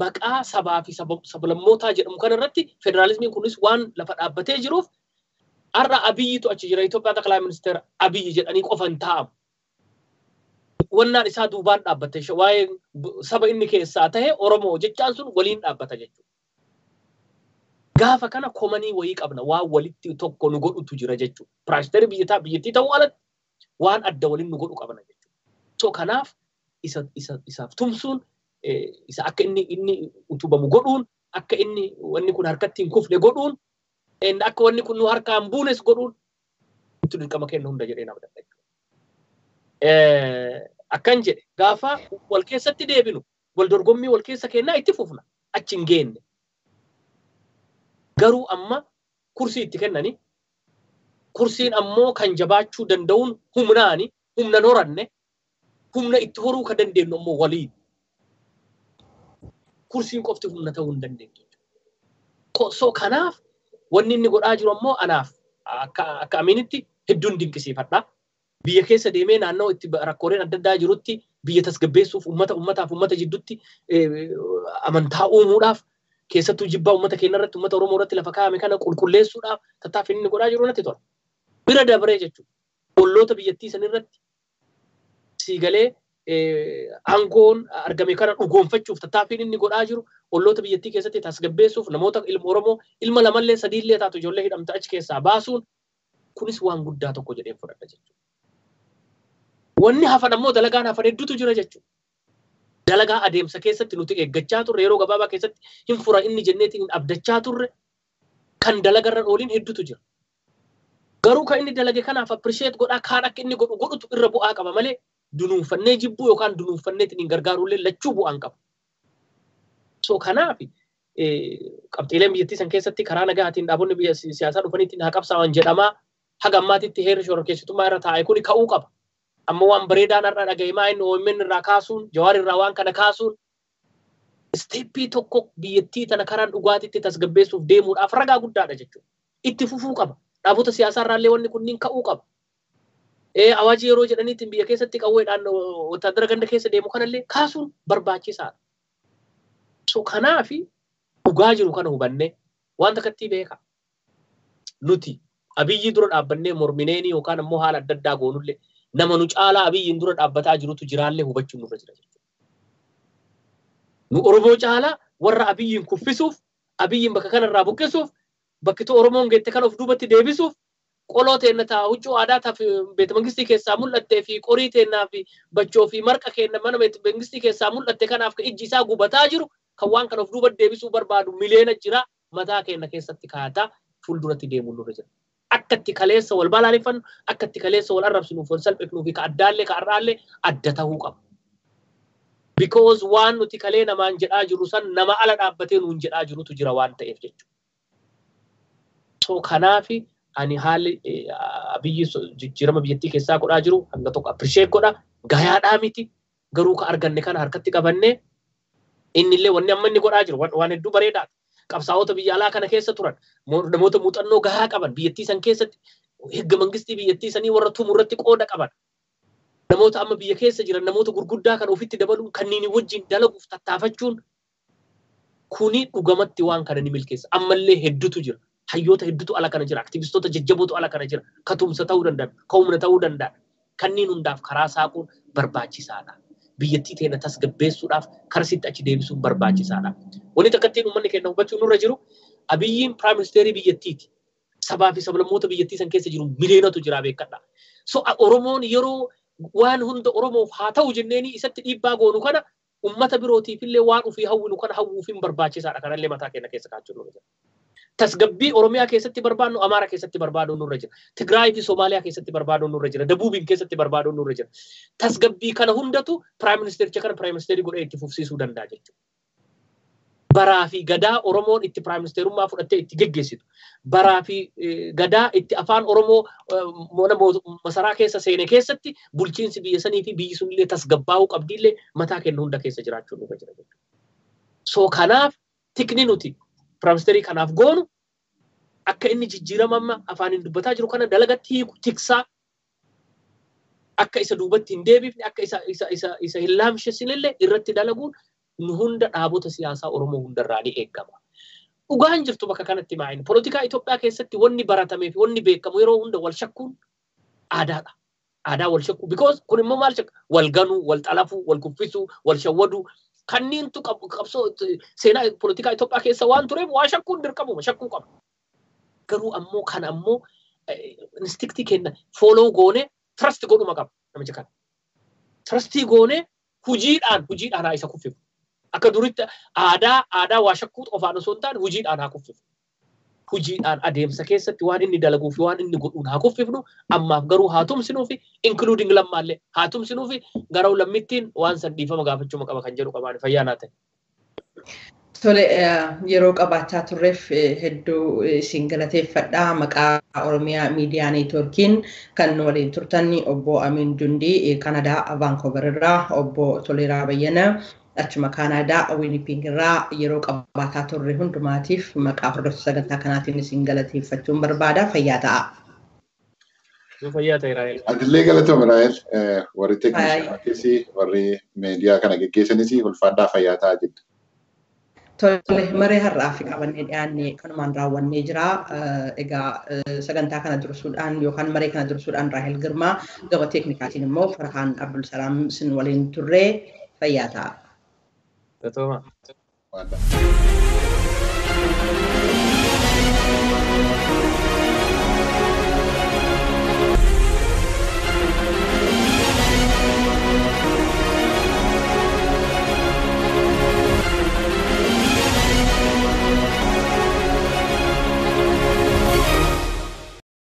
maqaa sabaa fi sablammootaa jedhamu kanarratti federaalizimiin kunis waan lafa dhaabbatee jiruuf har'a Abiyyitu achi jira. Itoophiyaa Xaqilaa Ministeera Abiyyi jedhanii qofan taa'amu. Wannaan isaa duubaan dhaabbate waa'ee saba inni keessaa tahe Oromoo jechaan sun waliin dhaabbata jechuudha. Gaafa kana komanii wayii qabna waan walitti tokko nu godhutu jira jechuudha. Piraayisteri biyyattii ta'uu alatti waan adda waliin nu godhu qabna jechuudha. So kanaaf isaaf tumsuun isa akka inni utubamu godhuun akka inni wanni kun harkatti hin kufne godhuun akka wanni kun nu harkaan buunes godhuun itti dirqama kennu hunda jedhee nama dadhabudha. Akkan jedhe gaafa wal keessatti deebinu wal dorgommii wal keessa kennaa itti fufna achi hin geenne. Garuu amma kursii itti kennani kursiin ammoo kan jabaachuu danda'uun humnaani humna horanne humna itti horuu kan dandeenyu ammoo waliin. Kursiin qofti humna ta'uu hin dandeenyu. So kanaaf wanni inni godhaa jiru ammoo anaaf akka Aminitti hedduun dinqisiifadha. Biyya keessa deemee naannoo itti rakkooleen adda addaa jirutti biyya tasgabbeessuuf uummata jidduutti amantaa uumuudhaaf keessattuu jibbaa uummata keenya irratti uummata Oromoo irratti lafa kaa'ame kana qulqulleessuudhaaf tattaaffii inni godhaa jiru natti tola. Bira dabree jechuudha. Olloota biyyattii san irratti siigalee aangoon argame kana dhugoonfachuuf tattaaffiin inni godhaa jiru olloota biyyattii keessatti tasgabbeessuuf namoota Oromoo ilma lamallee sadiillee taatu ijoollee hidhamte achi keessaa baasuun kunis waan guddaa tokko jedhee fudhadha jechuudha. Wanni hafan ammoo dalagaan hafan hedduutu jira jechuudha. Dalagaa adeemsa keessatti nuti eeggachaa turre yeroo gabaabaa keessatti hin fura inni jenneetiin hin abdachaa turre kan dalagarra ooliin hedduutu jira. Garuu kan inni dalage kanaaf appreciate godhaa kaan akka inni godhutu irra bu'aa qaba malee dunuunfannee jibbuu yookaan dunuunfanneetiin hin gargaaruullee lachuu bu'aan qaba. So kanaaf qabxiileen biyyattii san keessatti karaa nagaatiin dhaabonni biyya siyaasaa dhufaniitiin haa qabsaa'an jedhamaa haga ammaatitti heerri shororkeessitummaa irra taa'e kuni ka'uu qaba. Amma waan bareedaan har'a dhagahimaa inni OMN irraa kaasuun Jawaar irraa waan kana kaasuun isteeppii tokko biyyattii tana karaan dhugaatiitti tasgabbeessuuf deemuudhaaf ragaa guddaadha jechuudha. Itti fufuu qaba. Dhaabota siyaasaa irraallee wanni kunniin ka'uu qaba. Awaajii yeroo jedhaniitiin biyya keessatti qawweedhaan wataadara ganda keessa deemu kanallee kaasuun barbaachisaadha. So kanaafi dhugaa jiru kana hubannee waan takkatti beeka. nuti abiyyi dura dhaabbannee mormineeni yookaan ammoo haala adda addaa goonullee nama nu caalaa abiyyiin dura dhaabbataa jirutu jiraallee hubachuun nurra jira jechuudha. Nu Oromoo caalaa warra abiyyiin kuffisuuf abiyyiin bakka kanarraa buqqisuuf bakki Oromoon geette kan of duubatti deebisuuf qoloo teennataa huccuu aadaa taaf beeta mangistii keessaa mul'attee fi qorii teennaa fi bachoo fi marqa kenna mana beeta mangistii keessaa mul'atte kanaaf ka ijji isaa gubataa jiru kan waan kan of duubatti deebisuu barbaadu miliyoona jira mataa keenna keessatti kaataa fuulduratti deemuun nurra jira. Akkatti kaleessa wal balaaleffannu akkatti kaleessa wal arrabsinuuf wal salphifnuu fi ka addaallee ka har'aallee adda ta'uu qaba. Because waan nuti kalee namaan jedhaa jiru san nama ala dhaabbatee nuun jedhaa jirutu jira waan ta'eef jechuudha. So kanaafi ani haalli abiyyi jijjiirama biyyattii keessaa godhaa jiru hanga tokko appreciate godha gayaadhaa miti garuu ka arganne kana harkatti qabannee innillee wanni amma inni godhaa jiru waan hedduu bareedaadha. Qabsaa'ota biyya alaa kana keessa turan namoota muuxannoo gahaa qaban biyyattii san keessatti heega mangistii biyyattii sanii warra tumurratti qooda qaban namoota amma biyya keessa jiran namoota gurguddaa kan ofitti dabaluun kanneen wajjin dalaguuf tattaafachuun kuni dhugamatti waan kana ni milkeessa ammallee hedduutu jira hayyoota hedduutu ala kana jira aktivistoota jajjabootu ala kana jira katumsa ta'uu danda'a ka'umna ta'uu danda'a kanneen hundaaf karaa saaquun barbaachisaadha. Biyyattii teenya tasgabbeessuudhaaf karsitti achi deebisuun barbaachisaadha. Wanti takkattiin uummanni keenya hubachuu nurra jiru abiyyiin prime ministeerii biyyattiiti. Sabaa fi sablammoota biyyattii san keessa jiru miliyoonatu jira beekadha. So Oromoon yeroo waan hunda Oromoof haa ta'u jenneeni isatti dhiibbaa goonu kana uummata birootiif illee waan ofii hawwinu kana hawwuufiin barbaachisaadha. Kanallee mataa keenya keessa kaachuu nurra jira. Tasgabbii Oromiyaa keessatti barbaadnu Amaara keessatti barbaaduu nurra jira. Tigraay fi Soomaaliyaa keessatti barbaaduu nurra jira. Dabuubiin keessatti barbaaduu nurra jira. Tasgabbii kana hundatu prime ministericha kana prime ministeri godhee itti fufsiisuu danda'a jechuudha. Baraa fi gadaa Oromoon itti prime ministerummaa fudhattee itti geggeessitu. Baraa fi gadaa itti afaan Oromoo masaraa keessa seene keessatti bulchiinsi biyya sanii fi biyyi sunillee tasgabbaa'uu qabdiillee mataa keenya hunda keessa jiraachuu nurra jira jechuudha. So kanaaf tikni nuti prime ministeri kanaaf goonu akka inni jijjiirama amma afaaniin dubbataa jiru kana dalagatti hiiku tiksaa akka isa duubatti hin deebifne akka isa hin laamshesinillee irratti dalaguun nu hunda dhaabota siyaasaa Oromoo hundarraa ni eegama. Dhugaan jirtu bakka kanatti maa'in poolitikaa Itoophiyaa keessatti wanni baratamee fi wanni beekamu yeroo hunda wal shakkuun aadaadha. Aadaa wal shakkuu because kun immoo maal shakka wal ganuu wal xalafuu wal kuffisuu wal shawwaduu kanneentu qabsoo seenaa poolitikaa Itoophiyaa keessa waan tureef waa shakkuun dirqamuma shakkuu qaba. Garuu ammoo kan ammoo instiktii kenna follow goone trust godhuma qaba namicha kana. Trustii goone hujiidhaan haa isa kuffifu. Akka duritti aadaa waa shakkuu qofaan osoo hin taane hujiidhaan haa kuffifu. Hujiidhaan adeemsa keessatti waan inni dalaguu fi waan inni godhuun haa kuffifnu ammaaf garuu haa tumsinuu fi including lammaallee haa tumsinuu fi garuu lammittiin waan san dhiifama gaafachuu qaba kan jedhu qabaan fayyaa naa ta'e. Tole yeroo qabaachaa turreef hedduu isin galateeffadhaa maqaa Oromiyaa Miidiyaa Neetworkiin kan waliin turtan obbo Amin Jundii Kanadaa Vancouver irraa obbo Toleeraa Bayyana achuma Kanadaa Winnipeg irraa yeroo qabaataa turre hundumaatiif maqaa hordoftoota sagantaa kanaatiin isin galateeffachuun barbaada fayyaa ta'a. Fayyaa ta'e Raayel. Adillee galatoom Raayel warri teeknishaanaatiis warri miidiyaa kana geggeessanis ulfaadhaa fayyaa ta'a jedhu. Tole maree har'aa fi qabannee dhiyaannee kanumaan raawwannee jira. Egaa sagantaa kana dursuudhaan yookaan maree kana dursuudhaan Raahel Girmaa gama teeknikaatiin immoo Farhaan Abdul Salaam sin waliin turree fayyaa ta'a. Gatooma.